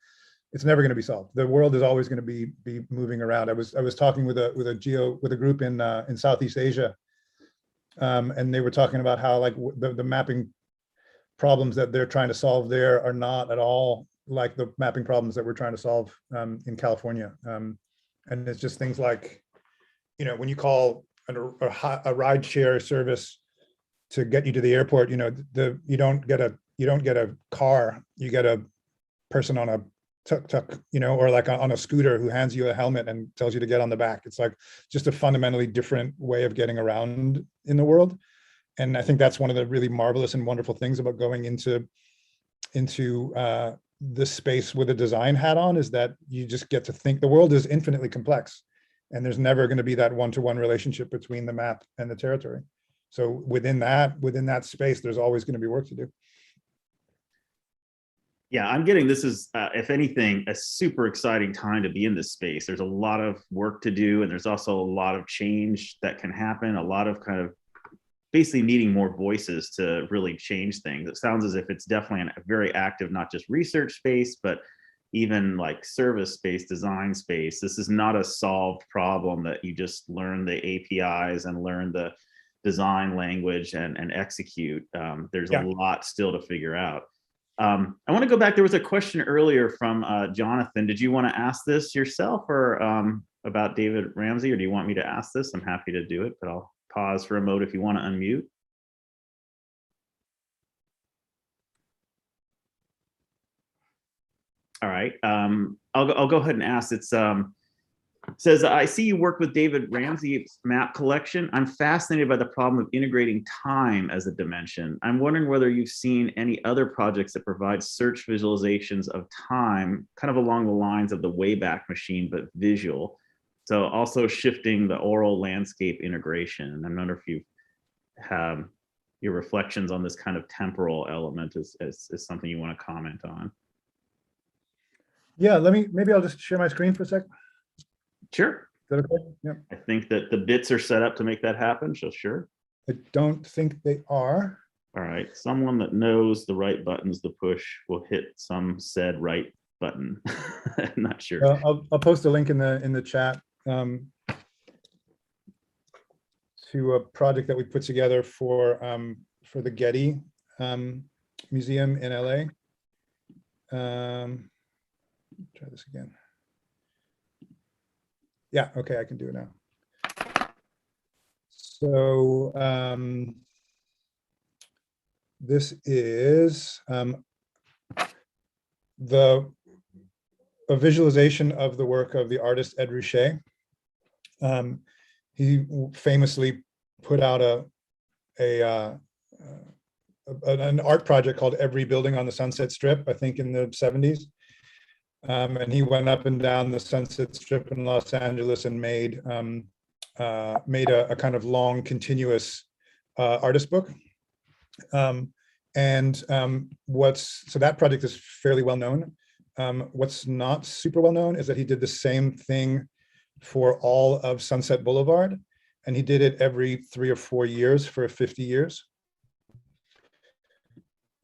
it's never going to be solved. The world is always going to be moving around. I was talking with a group in Southeast Asia, and they were talking about how, like, the mapping problems that they're trying to solve there are not at all like the mapping problems that we're trying to solve in California. And it's just things like, you know, when you call a ride share service to get you to the airport, you know, you don't get a car, you get a person on a tuk-tuk, you know, or like on a scooter who hands you a helmet and tells you to get on the back. It's like just a fundamentally different way of getting around in the world. And I think that's one of the really marvelous and wonderful things about going into this space with a design hat on, is that you just get to think the world is infinitely complex, and there's never going to be that one-to-one relationship between the map and the territory. So within that space, there's always going to be work to do. Yeah, I'm getting this is, if anything, a super exciting time to be in this space. There's a lot of work to do, and there's also a lot of change that can happen, a lot of kind of basically needing more voices to really change things. It sounds as if it's definitely a very active, not just research space, but even like service space, design space. This is not a solved problem that you just learn the APIs and learn the design language and execute. There's a lot still to figure out. I want to go back. There was a question earlier from Jonathan. Did you want to ask this yourself, or about David Ramsey, or do you want me to ask this? I'm happy to do it, but I'll pause for a moment if you want to unmute. All right. I'll go ahead and ask. It's says, I see you work with David Ramsey's map collection. I'm fascinated by the problem of integrating time as a dimension. I'm wondering whether you've seen any other projects that provide search visualizations of time, kind of along the lines of the Wayback Machine, but visual. So also shifting the oral landscape integration. And I wonder if you have your reflections on this kind of temporal element is something you want to comment on. Yeah, maybe I'll just share my screen for a sec. Sure. Is that okay? Yeah. I think that the bits are set up to make that happen, so sure. I don't think they are. All right, someone that knows the right buttons to push will hit some said right button. I'm not sure. I'll post a link in the chat to a project that we put together for the Getty Museum in LA. Try this again. Yeah, okay, I can do it now. So this is a visualization of the work of the artist Ed Ruscha. He famously put out an art project called Every Building on the Sunset Strip, I think in the 70s. And he went up and down the Sunset Strip in Los Angeles and made a kind of long, continuous artist book. So that project is fairly well known. What's not super well known is that he did the same thing for all of Sunset Boulevard, and he did it every 3 or 4 years for 50 years.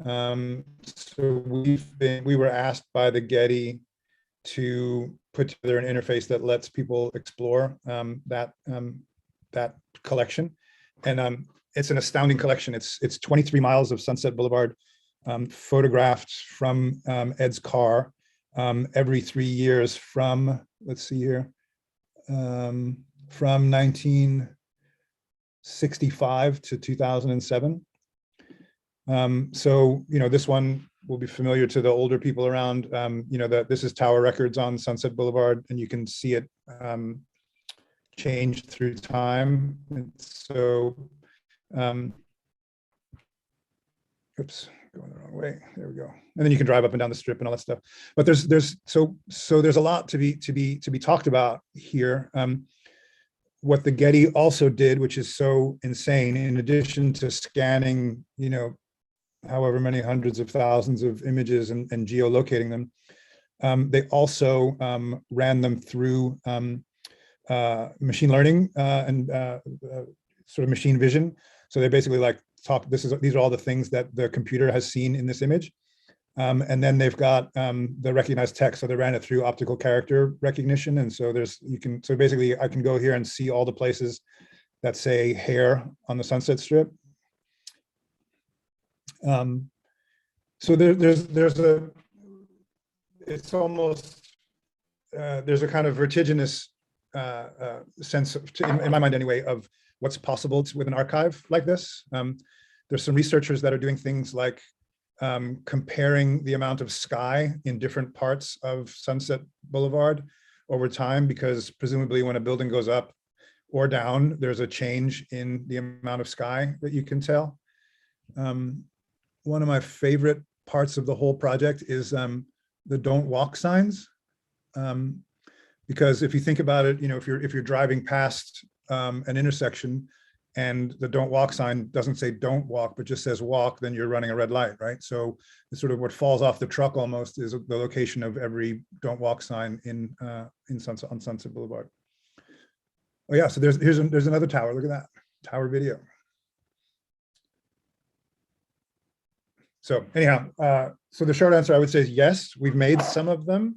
So we were asked by the Getty to put together an interface that lets people explore that collection, and it's an astounding collection. It's 23 miles of Sunset Boulevard, photographed from Ed's car every 3 years from, let's see here, from 1965 to 2007. So, this one will be familiar to the older people around. This is Tower Records on Sunset Boulevard, and you can see it change through time. And so, oops, going the wrong way. There we go. And then you can drive up and down the strip and all that stuff. But there's a lot to be talked about here. What the Getty also did, which is so insane, in addition to scanning, however many hundreds of thousands of images and geolocating them, they also ran them through machine learning and sort of machine vision. So they basically these are all the things that the computer has seen in this image. And then they've got the recognized text. So they ran it through optical character recognition. And so so basically I can go here and see all the places that say hair on the Sunset Strip. So there's a kind of vertiginous sense of, in my mind anyway, of what's possible with an archive like this. There's some researchers that are doing things like comparing the amount of sky in different parts of Sunset Boulevard over time, because presumably when a building goes up or down, there's a change in the amount of sky that you can tell. One of my favorite parts of the whole project is the don't walk signs. Because if you think about it, if you're driving past an intersection and the don't walk sign doesn't say don't walk, but just says walk, then you're running a red light, right? So it's sort of what falls off the truck almost is the location of every don't walk sign on Sunset Boulevard. Oh yeah, so there's another tower. Look at that tower video. So anyhow, so the short answer I would say is yes, we've made some of them.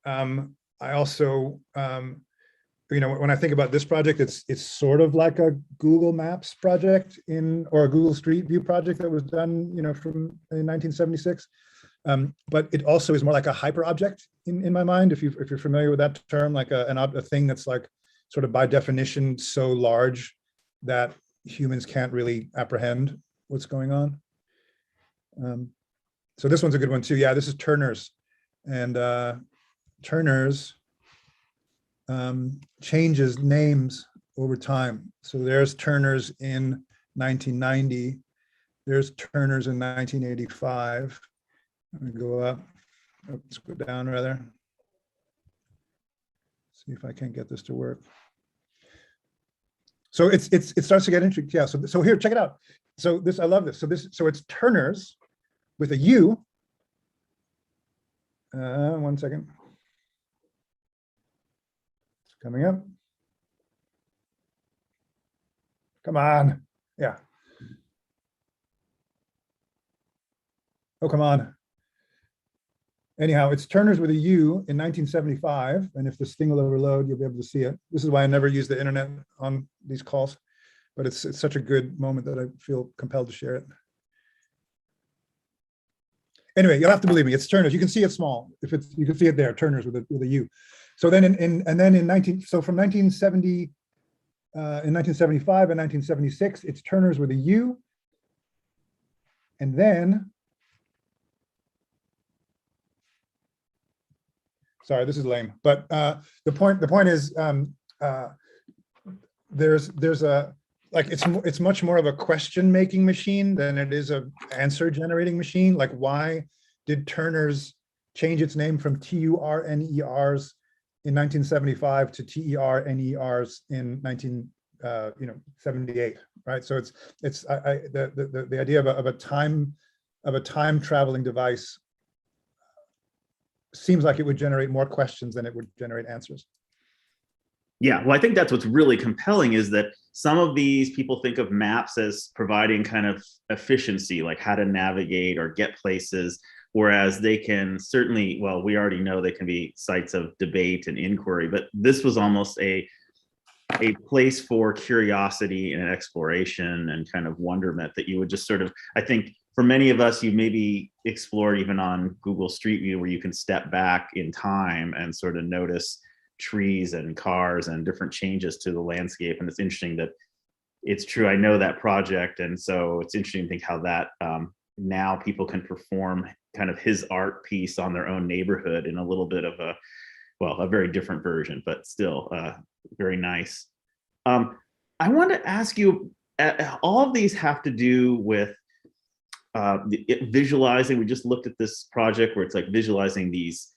I also, when I think about this project, it's sort of like a Google Maps project or a Google Street View project that was done, from in 1976. But it also is more like a hyper object in my mind. If you're familiar with that term, like a thing that's like sort of by definition so large that humans can't really apprehend what's going on. So this one's a good one too. Yeah, this is Turner's, and Turner's changes names over time. So there's Turner's in 1990. There's Turner's in 1985. Let me go up. Let's go down rather. See if I can get this to work. So it starts to get interesting. Yeah. So here, check it out. So I love this. So it's Turner's with a U. One second. It's coming up. Come on. Yeah. Oh, come on. Anyhow, it's Turner's with a U in 1975. And if this thing will overload, you'll be able to see it. This is why I never use the internet on these calls, but it's such a good moment that I feel compelled to share it. Anyway, you'll have to believe me. It's Turner's. You can see it small. You can see it there. Turner's with a U. So then from 1970, in 1975 and 1976, it's Turners with a U. And then, sorry, this is lame, but the point is, there's a, like, it's much more of a question making machine than it is a answer generating machine. Like, why did Turners change its name from TURNERs in 1975 to TERNERs in 1978, right? So it's the idea of a time traveling device seems like it would generate more questions than it would generate answers. Yeah, well, I think that's what's really compelling, is that some of these people think of maps as providing kind of efficiency, like how to navigate or get places, whereas they can certainly, well, we already know they can be sites of debate and inquiry, but this was almost a place for curiosity and exploration and kind of wonderment that you would just sort of, I think for many of us, you maybe explore even on Google Street View, where you can step back in time and sort of notice trees and cars and different changes to the landscape. And it's interesting that it's true. I know that project. And so it's interesting to think how that now people can perform kind of his art piece on their own neighborhood in a little bit of a, well, a very different version, but still very nice. I want to ask you, all of these have to do with visualizing. We just looked at this project where it's like visualizing these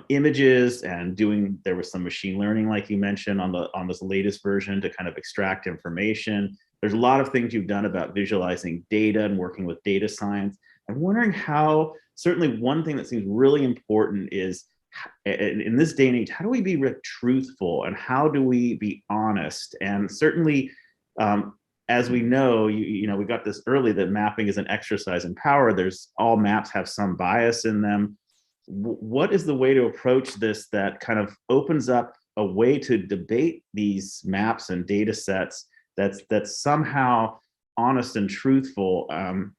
images and doing, there was some machine learning, like you mentioned, on this latest version to kind of extract information. There's a lot of things you've done about visualizing data and working with data science. I'm wondering how, certainly one thing that seems really important is, in this day and age, how do we be truthful and how do we be honest? And certainly, as we know, we got this early, that mapping is an exercise in power. All maps have some bias in them. What is the way to approach this that kind of opens up a way to debate these maps and data sets that's somehow honest and truthful? So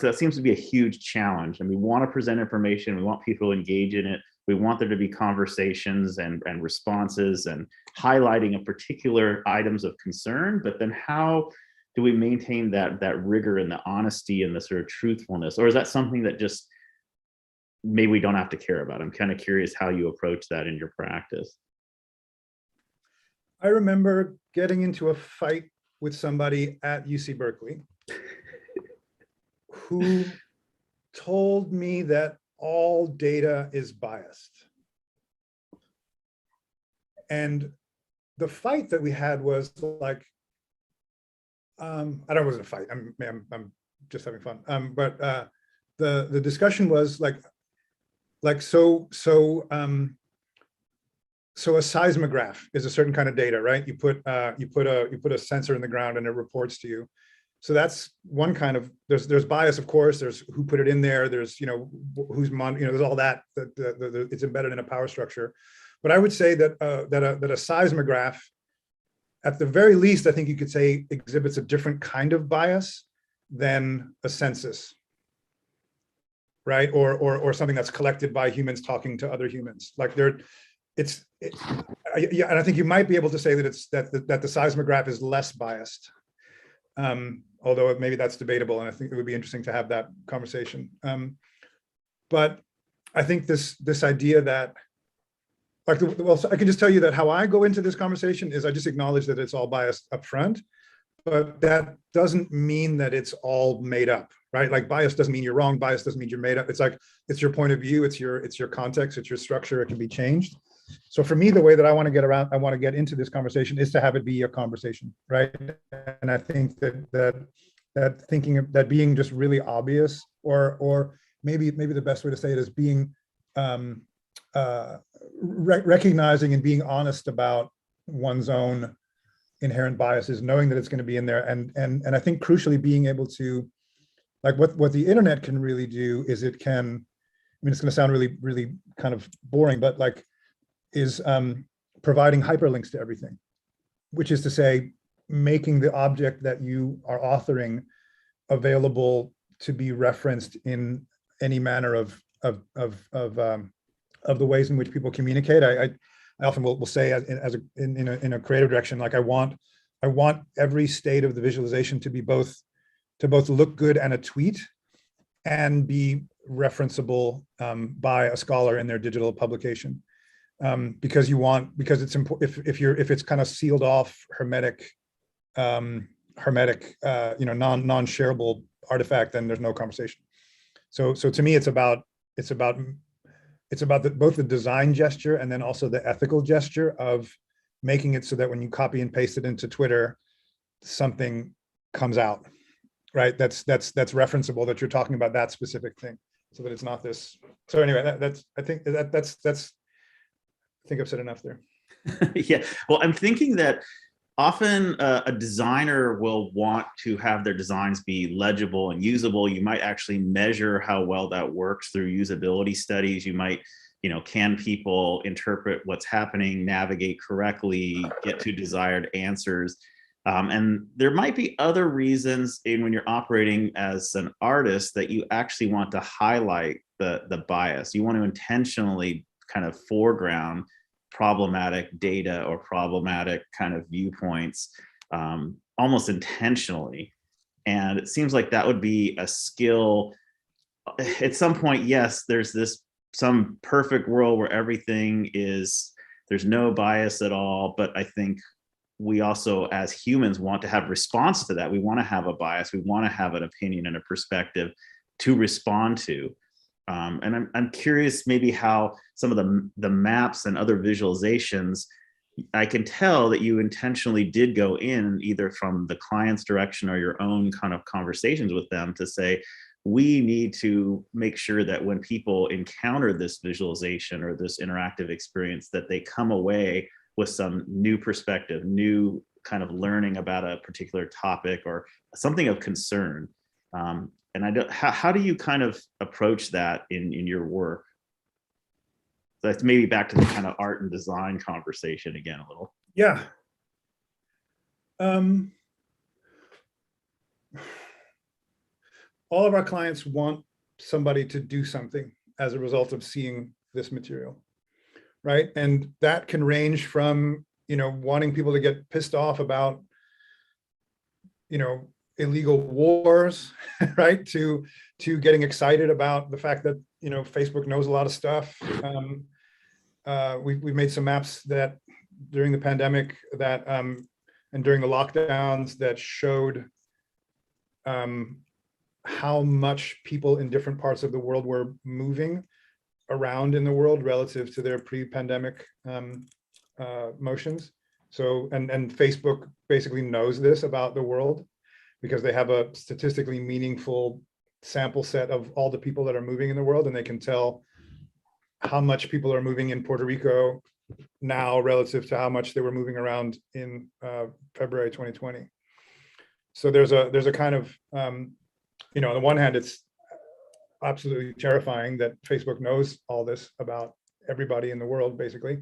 that seems to be a huge challenge. And we want to present information. We want people to engage in it. We want there to be conversations and responses and highlighting of particular items of concern. But then how do we maintain that rigor and the honesty and the sort of truthfulness? Or is that something that just maybe we don't have to care about? I'm kind of curious how you approach that in your practice. I remember getting into a fight with somebody at UC Berkeley who told me that all data is biased. And the fight that we had was like, I don't know, it wasn't a fight. I'm just having fun. But the discussion was so a seismograph is a certain kind of data, right? You put a sensor in the ground and it reports to you. So that's one kind of, there's bias, of course. There's who put it in there. There's who's there's all that it's embedded in a power structure. But I would say that a seismograph, at the very least, I think you could say exhibits a different kind of bias than a census, right? Or something that's collected by humans talking to other humans. Like and I think you might be able to say that the seismograph is less biased. Although maybe that's debatable, and I think it would be interesting to have that conversation. But I think this idea that, so I can just tell you that how I go into this conversation is I just acknowledge that it's all biased up front, but that doesn't mean that it's all made up, right? Like, bias doesn't mean you're wrong. Bias doesn't mean you're made up. It's like, it's your point of view. It's your context. It's your structure. It can be changed. So for me, the way that I want to get into this conversation is to have it be a conversation, right? And I think that thinking of that being just really obvious, or maybe the best way to say it is being recognizing and being honest about one's own inherent biases, knowing that it's going to be in there, and I think crucially being able to, like, what the internet can really do is it can, I mean, it's going to sound really, really kind of boring, but like, is providing hyperlinks to everything, which is to say, making the object that you are authoring available to be referenced in any manner of the ways in which people communicate. I often will say in a creative direction, like I want every state of the visualization to both look good and a tweet, and be referenceable by a scholar in their digital publication, because it's important if it's kind of sealed off, hermetic, non-shareable artifact, then there's no conversation. So to me, it's about both the design gesture and then also the ethical gesture of making it so that when you copy and paste it into Twitter, something comes out, right? That's referenceable, that you're talking about that specific thing, so that it's not this. So anyway, I think I've said enough there. Yeah, well, I'm thinking that often a designer will want to have their designs be legible and usable. You might actually measure how well that works through usability studies. You might, can people interpret what's happening, navigate correctly, get to desired answers? And there might be other reasons when you're operating as an artist that you actually want to highlight the bias. You want to intentionally kind of foreground problematic data or problematic kind of viewpoints, almost intentionally. And it seems like that would be a skill at some point. Yes, there's some perfect world where there's no bias at all. But I think we also, as humans, want to have response to that. We want to have a bias. We want to have an opinion and a perspective to respond to. And I'm curious maybe how some of the maps and other visualizations, I can tell that you intentionally did go in either from the client's direction or your own kind of conversations with them to say, we need to make sure that when people encounter this visualization or this interactive experience, that they come away with some new perspective, new kind of learning about a particular topic or something of concern. And how do you kind of approach that in your work? So that's maybe back to the kind of art and design conversation again a little. Yeah. All of our clients want somebody to do something as a result of seeing this material, right? And that can range from, wanting people to get pissed off about, illegal wars, right? To getting excited about the fact that, Facebook knows a lot of stuff. We've made some maps that during the pandemic that, and during the lockdowns, that showed how much people in different parts of the world were moving around in the world relative to their pre-pandemic motions. So, and Facebook basically knows this about the world because they have a statistically meaningful sample set of all the people that are moving in the world, and they can tell how much people are moving in Puerto Rico now relative to how much they were moving around in February 2020. So there's a kind of, on the one hand, it's absolutely terrifying that Facebook knows all this about everybody in the world, basically.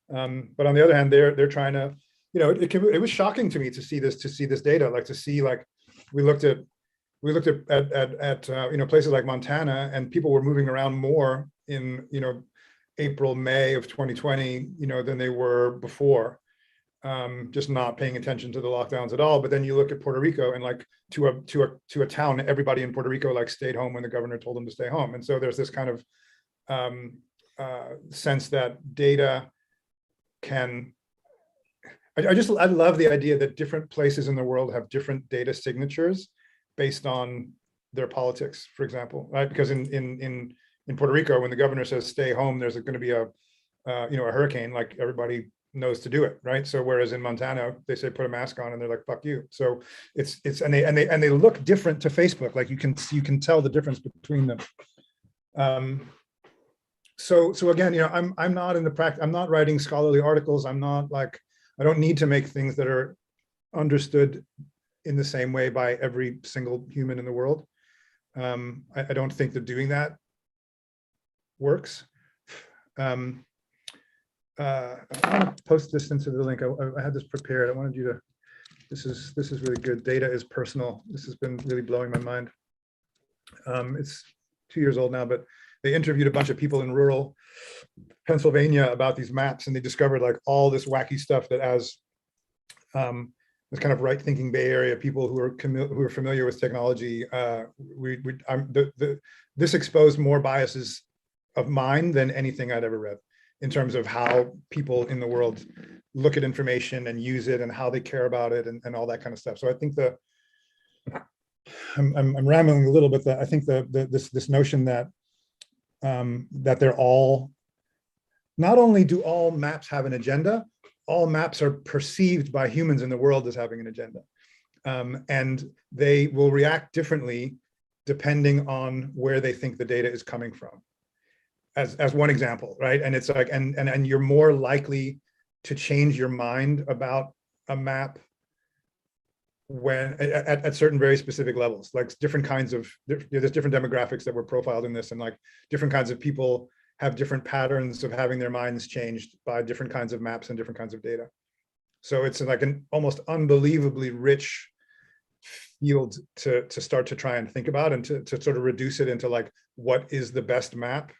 But on the other hand, they're trying to, it was shocking to me to see this data, we looked at places like Montana, and people were moving around more in, April, May of 2020, than they were before, just not paying attention to the lockdowns at all. But then you look at Puerto Rico, and to a town, everybody in Puerto Rico stayed home when the governor told them to stay home. And so there's this kind of sense that data can, I love the idea that different places in the world have different data signatures based on their politics, for example, right? Because in Puerto Rico, when the governor says stay home, there's going to be a hurricane, everybody knows to do it, right? So whereas in Montana, they say put a mask on, and they're like, fuck you. So it's and they look different to Facebook. You can tell the difference between them. So again, I'm not in the practice. I'm not writing scholarly articles. I don't need to make things that are understood in the same way by every single human in the world. I don't think that doing that works. I want to post this into the link. I had this prepared. I wanted you to, this is really good. Data is personal. This has been really blowing my mind. It's 2 years old now, but they interviewed a bunch of people in rural Pennsylvania about these maps, and they discovered like all this wacky stuff that as this kind of right-thinking Bay Area people who are familiar with technology, this exposed more biases of mine than anything I'd ever read in terms of how people in the world look at information and use it and how they care about it and all that kind of stuff. So I think I'm rambling a little bit. I think this notion that that they're all, not only do all maps have an agenda, all maps are perceived by humans in the world as having an agenda. And they will react differently depending on where they think the data is coming from. As one example, right? And it's like, and you're more likely to change your mind about a map when at certain very specific levels, like different kinds of, there's different demographics that were profiled in this, and like different kinds of people have different patterns of having their minds changed by different kinds of maps and different kinds of data. So it's like an almost unbelievably rich field to start to try and think about, and to sort of reduce it into like, what is the best map?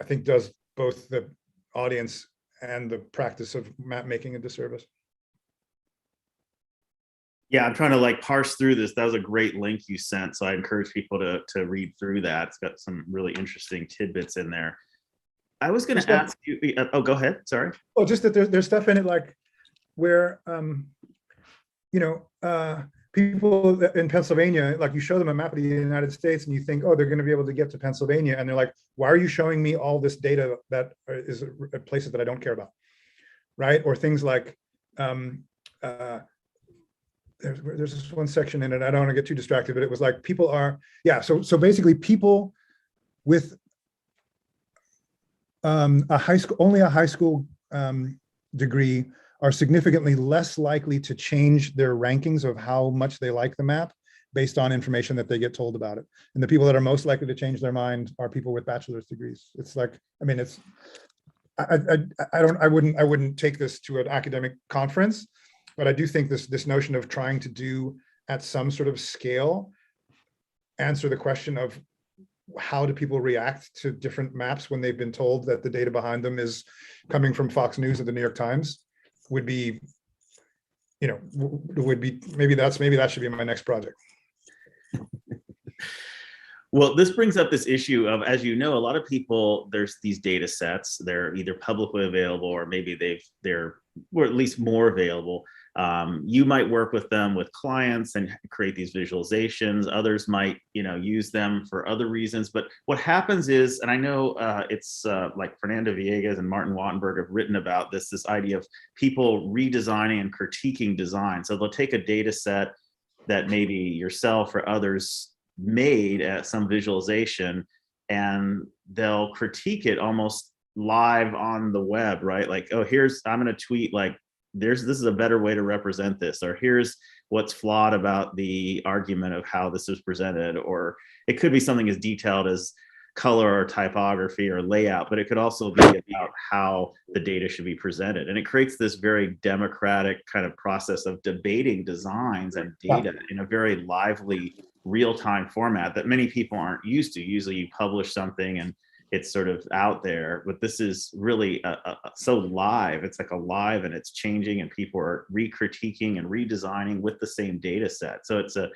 I think does both the audience and the practice of map making a disservice. Yeah, I'm trying to like parse through this. That was a great link you sent. So I encourage people to read through that. It's got some really interesting tidbits in there. I was going to ask you, oh, go ahead. Sorry. Oh, just that there's stuff in it like where, you know, people in Pennsylvania, like you show them a map of the United States and you think, oh, they're going to be able to get to Pennsylvania. And they're like, why are you showing me all this data that is places that I don't care about? Right. Or things like, there's this one section in it, I don't want to get too distracted, but it was like people are, yeah. So basically people with a high school degree are significantly less likely to change their rankings of how much they like the map based on information that they get told about it. And the people that are most likely to change their mind are people with bachelor's degrees. It's like, I mean, it's, I wouldn't take this to an academic conference, but I do think this notion of trying to do at some sort of scale, answer the question of how do people react to different maps when they've been told that the data behind them is coming from Fox News or the New York Times would be, you know, would be, maybe that should be my next project. Well, this brings up this issue of, as you know, a lot of people, there's these data sets, they're either publicly available or maybe they're or at least more available. You might work with them with clients and create these visualizations. Others might, you know, use them for other reasons. But what happens is, and I know it's like Fernando Villegas and Martin Wattenberg have written about this idea of people redesigning and critiquing design. So they'll take a data set that maybe yourself or others made at some visualization, and they'll critique it almost live on the web, right? Like, oh, I'm going to tweet like, this is a better way to represent this, or here's what's flawed about the argument of how this is presented. Or it could be something as detailed as color or typography or layout, but it could also be about how the data should be presented. And it creates this very democratic kind of process of debating designs and data in a very lively, real-time format that many people aren't used to. Usually you publish something and it's sort of out there, but this is really so live. It's like alive and it's changing, and people are re-critiquing and redesigning with the same data set. So it's a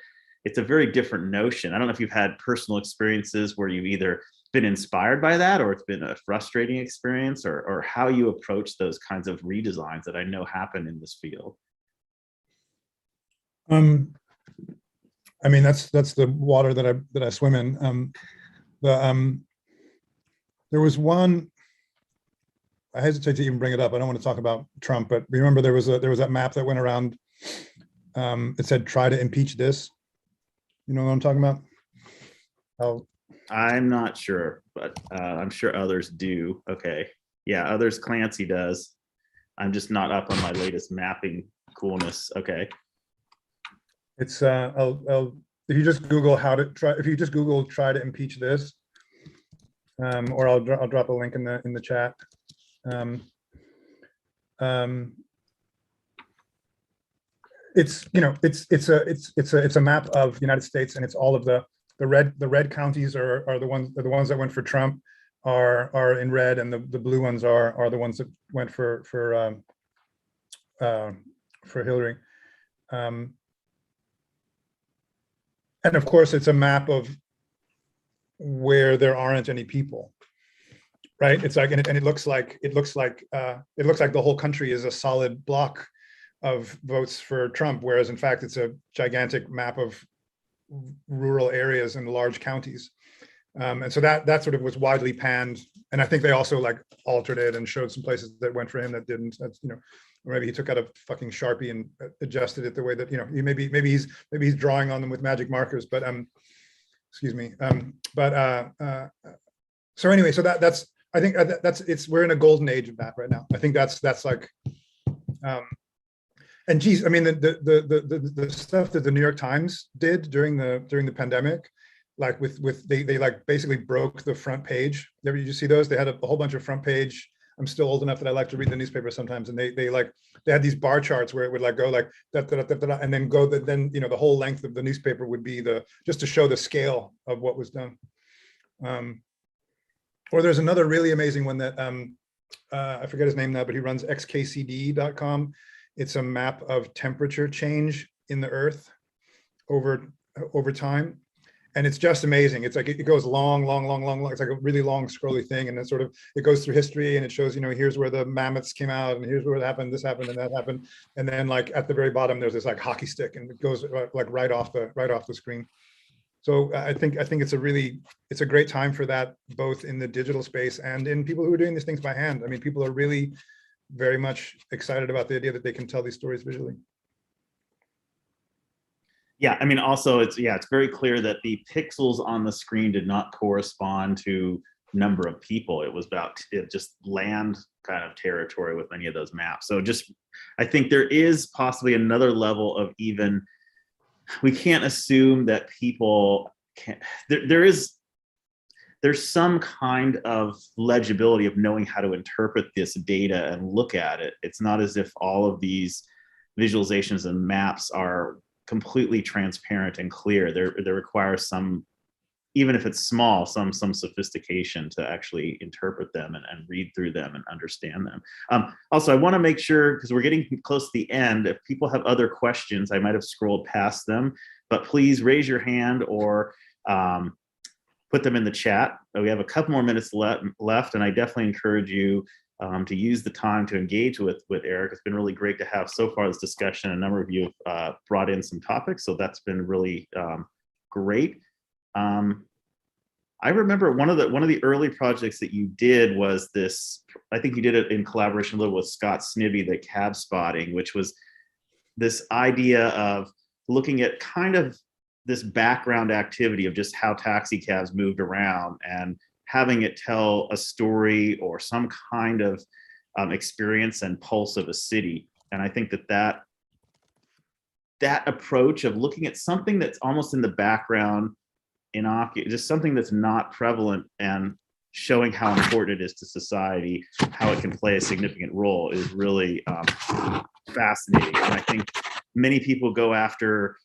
very different notion. I don't know if you've had personal experiences where you've either been inspired by that, or it's been a frustrating experience, or how you approach those kinds of redesigns that I know happen in this field. I mean, that's the water that I swim in. There was one, I hesitate to even bring it up. I don't want to talk about Trump, but remember there was that map that went around. It said, "Try to impeach this." You know what I'm talking about? Oh, I'm not sure, but I'm sure others do. Okay, yeah, others. Clancy does. I'm just not up on my latest mapping coolness. Okay. It's if you just Google try to impeach this, or I'll drop a link in the chat. It's, you know, it's a map of the United States, and it's all of the the red counties are the ones that went for Trump are in red, and the blue ones are the ones that went for Hillary. And of course, it's a map of where there aren't any people, right? It's like, and it looks like the whole country is a solid block of votes for Trump, whereas in fact it's a gigantic map of rural areas and large counties. And so that sort of was widely panned, and I think they also like altered it and showed some places that went for him that didn't. That's, you know, or maybe he took out a fucking Sharpie and adjusted it the way that, you know, maybe he's drawing on them with magic markers. But excuse me. So anyway, so that's, I think we're in a golden age of that right now. I think that's like, and geez, I mean the stuff that the New York Times did during the pandemic, like they like basically broke the front page. Did you see those? They had a whole bunch of front page. I'm still old enough that I like to read the newspaper sometimes, and they had these bar charts where it would like go like da, da, da, da, da, and then go then you know the whole length of the newspaper would be just to show the scale of what was done. Or there's another really amazing one that I forget his name now, but he runs xkcd.com. It's a map of temperature change in the Earth over time. And it's just amazing. It's like, it goes long. It's like a really long scrolly thing. And then sort of, it goes through history and it shows, you know, here's where the mammoths came out and here's where it happened, this happened and that happened. And then like at the very bottom, there's this like hockey stick and it goes like right off the screen. So I think it's a great time for that, both in the digital space and in people who are doing these things by hand. I mean, people are really very much excited about the idea that they can tell these stories visually. Yeah, I mean, also it's very clear that the pixels on the screen did not correspond to number of people. It was just land kind of territory with many of those maps. So I think there is possibly another level of even, we can't assume that people can't, there's some kind of legibility of knowing how to interpret this data and look at it. It's not as if all of these visualizations and maps are completely transparent and clear. There requires some, even if it's small, some sophistication to actually interpret them and read through them and understand them. Also, I want to make sure, because we're getting close to the end, if people have other questions, I might have scrolled past them, but please raise your hand or put them in the chat. We have a couple more minutes left, and I definitely encourage you to use the time to engage with Eric. It's been really great to have so far this discussion. A number of you have brought in some topics, so that's been really great. I remember one of the early projects that you did was this, I think you did it in collaboration a little with Scott Snibby, the cab spotting, which was this idea of looking at kind of this background activity of just how taxi cabs moved around and having it tell a story or some kind of experience and pulse of a city. And I think that approach of looking at something that's almost in the background, just something that's not prevalent, and showing how important it is to society, how it can play a significant role, is really fascinating. And I think many people go after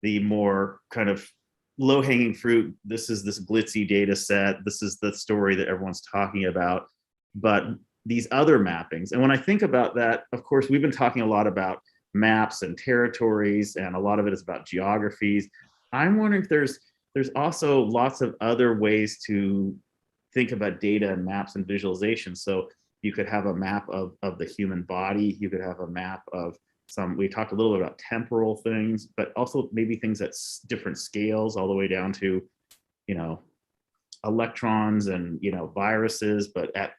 the more kind of low-hanging fruit. This is this glitzy data set. This is the story that everyone's talking about. But these other mappings, and when I think about that, of course, we've been talking a lot about maps and territories, and a lot of it is about geographies. I'm wondering if there's also lots of other ways to think about data and maps and visualization. So you could have a map of the human body. You could have a map of we talked a little bit about temporal things, but also maybe things at different scales, all the way down to, you know, electrons and, you know, viruses, but at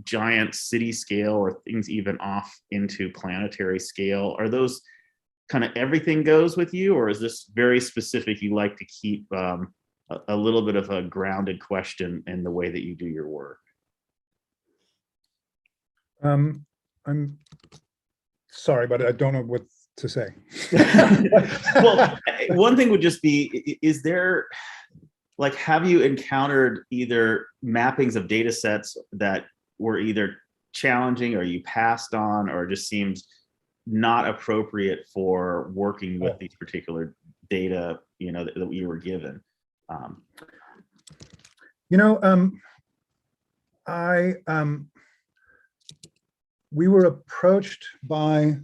giant city scale, or things even off into planetary scale. Are those kind of everything goes with you, or is this very specific? You like to keep a little bit of a grounded question in the way that you do your work? I'm sorry, but I don't know what to say. Well, one thing would just be, is there, like, have you encountered either mappings of data sets that were either challenging or you passed on, or just seems not appropriate for working with these particular data, you know, that you were given? You know, we were approached by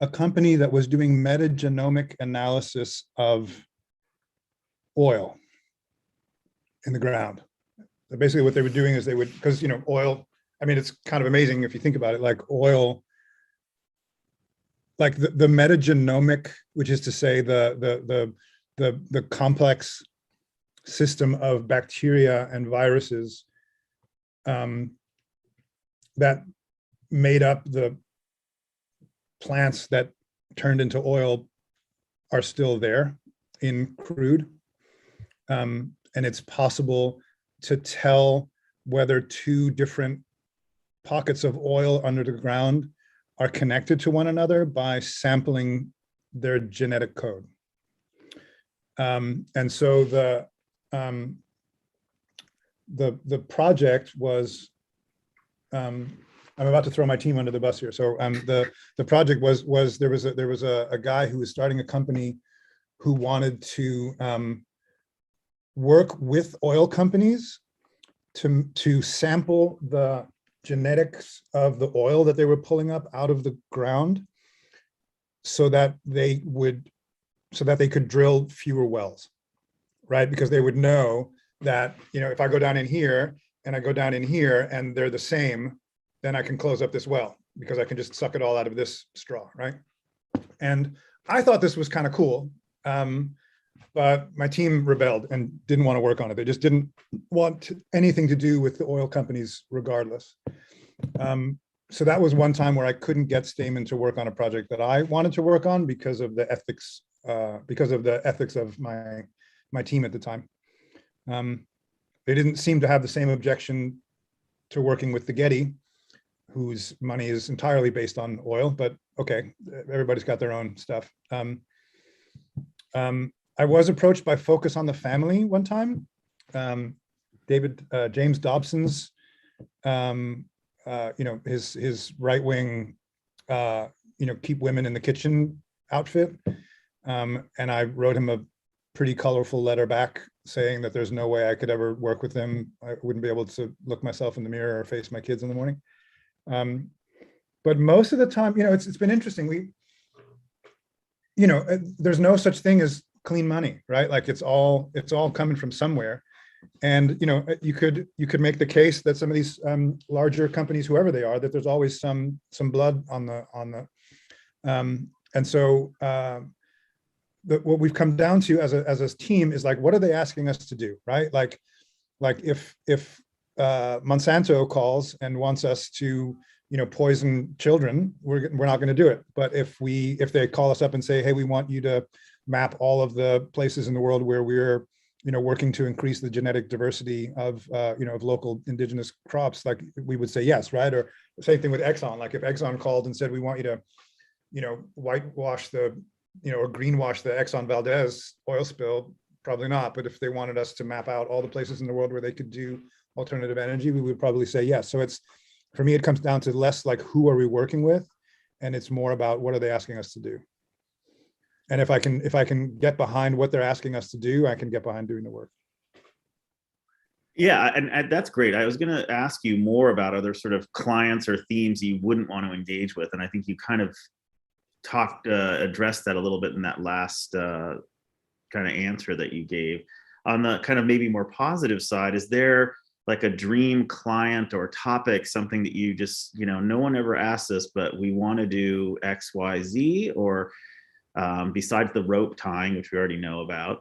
a company that was doing metagenomic analysis of oil in the ground. Basically what they were doing is they would, because, you know, oil, I mean, it's kind of amazing if you think about it, like oil, like the metagenomic, which is to say the complex system of bacteria and viruses that made up the plants that turned into oil are still there in crude. And it's possible to tell whether two different pockets of oil under the ground are connected to one another by sampling their genetic code. And so the project was, I'm about to throw my team under the bus here. So the project was there was a guy who was starting a company who wanted to work with oil companies to sample the genetics of the oil that they were pulling up out of the ground so that they could drill fewer wells, right? Because they would know that, you know, if I go down in here and I go down in here and they're the same, then I can close up this well because I can just suck it all out of this straw, right? And I thought this was kind of cool, but my team rebelled and didn't want to work on it. They just didn't want anything to do with the oil companies regardless. So that was one time where I couldn't get Stamen to work on a project that I wanted to work on because of the ethics, of my team at the time. They didn't seem to have the same objection to working with the Getty, whose money is entirely based on oil, but okay, everybody's got their own stuff. I was approached by Focus on the Family one time. James Dobson's, you know, his right-wing, you know, keep women in the kitchen outfit. And I wrote him a pretty colorful letter back saying that there's no way I could ever work with him. I wouldn't be able to look myself in the mirror or face my kids in the morning. But most of the time, you know, it's been interesting. You know, there's no such thing as clean money, right? Like it's all coming from somewhere. And, you know, you could make the case that some of these larger companies, whoever they are, that there's always some blood on the and so what we've come down to as a team is like, what are they asking us to do, right? Like if Monsanto calls and wants us to, you know, poison children, we're not going to do it. But if they call us up and say, hey, we want you to map all of the places in the world where we're, you know, working to increase the genetic diversity of, you know, of local indigenous crops, like we would say yes, right? Or the same thing with Exxon. Like if Exxon called and said, we want you to, you know, whitewash the, you know, or greenwash the Exxon Valdez oil spill, probably not. But if they wanted us to map out all the places in the world where they could do alternative energy, we would probably say yes. So it's, for me, it comes down to less like who are we working with, and it's more about what are they asking us to do. And if I can get behind what they're asking us to do, I can get behind doing the work. Yeah, and that's great. I was going to ask you more about other sort of clients or themes you wouldn't want to engage with, and I think you kind of addressed that a little bit in that last kind of answer that you gave. On the kind of maybe more positive side, is there like a dream client or topic, something that you just, you know, no one ever asked us, but we want to do X, Y, Z, or besides the rope tying, which we already know about.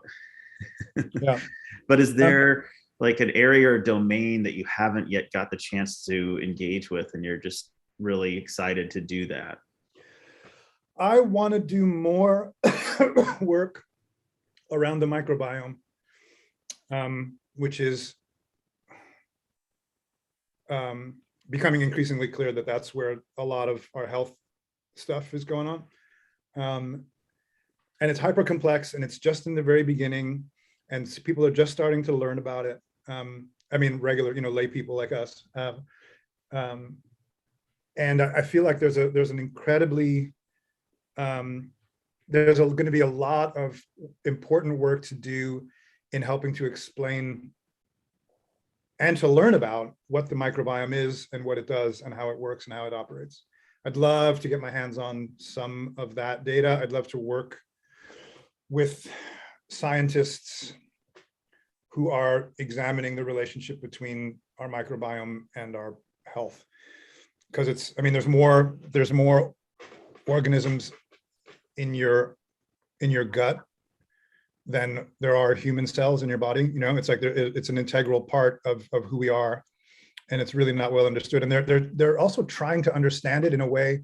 Yeah. But is there like an area or domain that you haven't yet got the chance to engage with and you're just really excited to do that? I want to do more work around the microbiome, which is becoming increasingly clear that that's where a lot of our health stuff is going on. And it's hyper complex, and it's just in the very beginning, and people are just starting to learn about it. I mean, regular, you know, lay people like us. And I feel like there's an incredibly, there's going to be a lot of important work to do in helping to explain and to learn about what the microbiome is and what it does and how it works and how it operates. I'd love to get my hands on some of that data. I'd love to work with scientists who are examining the relationship between our microbiome and our health. Because it's, I mean, there's more organisms in your gut than there are human cells in your body. You know, it's like it's an integral part of who we are, and it's really not well understood. And they're also trying to understand it in a way,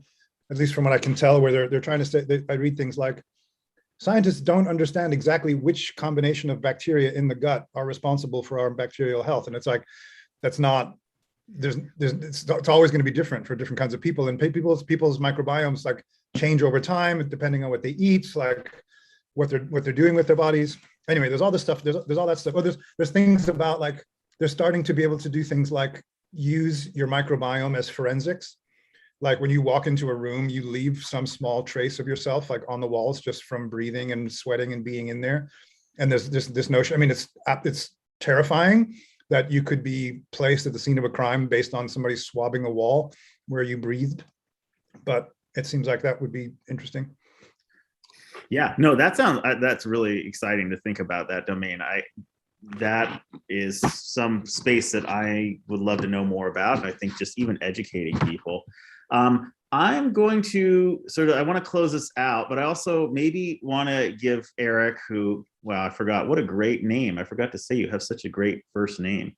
at least from what I can tell, where they're trying to say. I read things like, scientists don't understand exactly which combination of bacteria in the gut are responsible for our bacterial health, and it's like that's not. It's always going to be different for different kinds of people, and people's microbiomes like change over time depending on what they eat, like what they're doing with their bodies. Anyway, there's all this stuff. There's all that stuff. Oh, there's things about like they're starting to be able to do things like use your microbiome as forensics. Like when you walk into a room, you leave some small trace of yourself like on the walls just from breathing and sweating and being in there. And there's this notion. I mean, it's terrifying that you could be placed at the scene of a crime based on somebody swabbing a wall where you breathed. But it seems like that would be interesting. Yeah, no, that's really exciting to think about that domain. That is some space that I would love to know more about. I think just even educating people. I'm going to I want to close this out, but I also maybe want to give Eric, who, wow, I forgot, what a great name. I forgot to say you have such a great first name.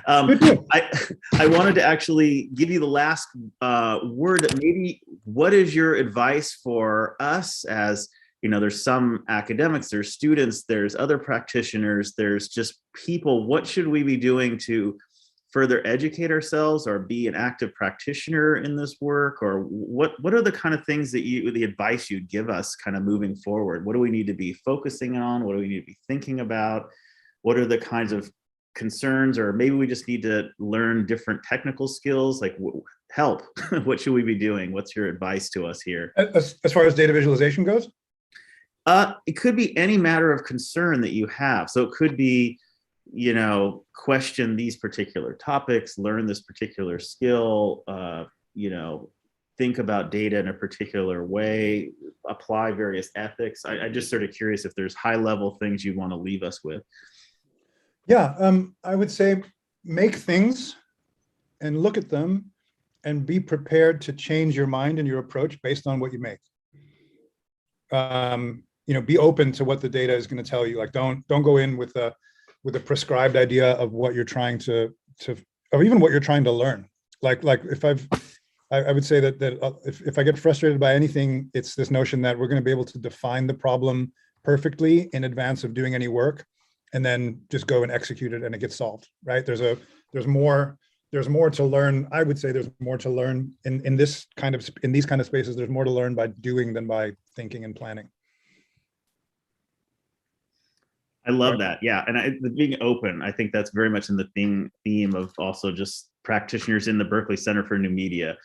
I wanted to actually give you the last word. Maybe what is your advice for us as, you know, there's some academics, there's students, there's other practitioners, there's just people. What should we be doing to further educate ourselves or be an active practitioner in this work? Or what are the kind of things that the advice you'd give us kind of moving forward? What do we need to be focusing on? What do we need to be thinking about? What are the kinds of concerns, or maybe we just need to learn different technical skills, like help? What should we be doing? What's your advice to us here? As far as data visualization goes? It could be any matter of concern that you have. So it could be, you know, question these particular topics, learn this particular skill, you know, think about data in a particular way, apply various ethics. I'm just sort of curious if there's high level things you want to leave us with. Yeah, I would say make things and look at them and be prepared to change your mind and your approach based on what you make. You know, be open to what the data is going to tell you. Like, don't go in with a prescribed idea of what you're trying to or even what you're trying to learn. Like if I would say that if I get frustrated by anything, it's this notion that we're going to be able to define the problem perfectly in advance of doing any work, and then just go and execute it and it gets solved, right? There's more to learn. I would say there's more to learn in these kind of spaces. There's more to learn by doing than by thinking and planning. I love that. Yeah. And being open, I think that's very much in the theme of also just practitioners in the Berkeley Center for New Media.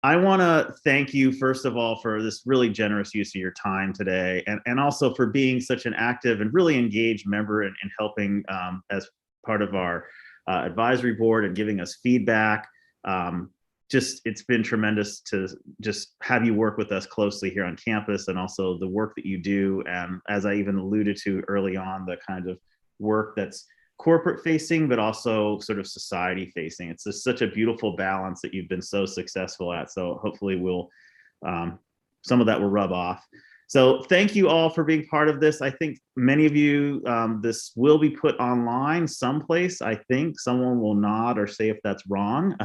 I want to thank you, first of all, for this really generous use of your time today, and also for being such an active and really engaged member in helping as part of our advisory board and giving us feedback. It's been tremendous to just have you work with us closely here on campus, and also the work that you do. And as I even alluded to early on, the kind of work that's corporate facing, but also sort of society facing. It's just such a beautiful balance that you've been so successful at. So hopefully some of that will rub off. So thank you all for being part of this. I think many of you, this will be put online someplace. I think someone will nod or say if that's wrong.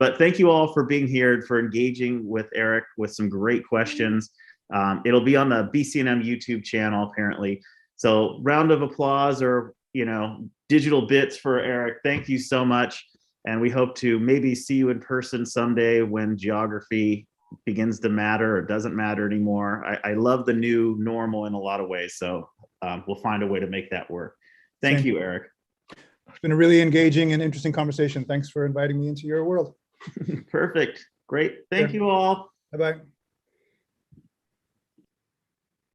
But thank you all for being here, for engaging with Eric with some great questions. It'll be on the BCNM YouTube channel, apparently. So round of applause, or, you know, digital bits for Eric. Thank you so much. And we hope to maybe see you in person someday when geography begins to matter or doesn't matter anymore. I love the new normal in a lot of ways. So we'll find a way to make that work. Thank you, Eric. It's been a really engaging and interesting conversation. Thanks for inviting me into your world. Perfect. Great. Thank you all. Bye-bye.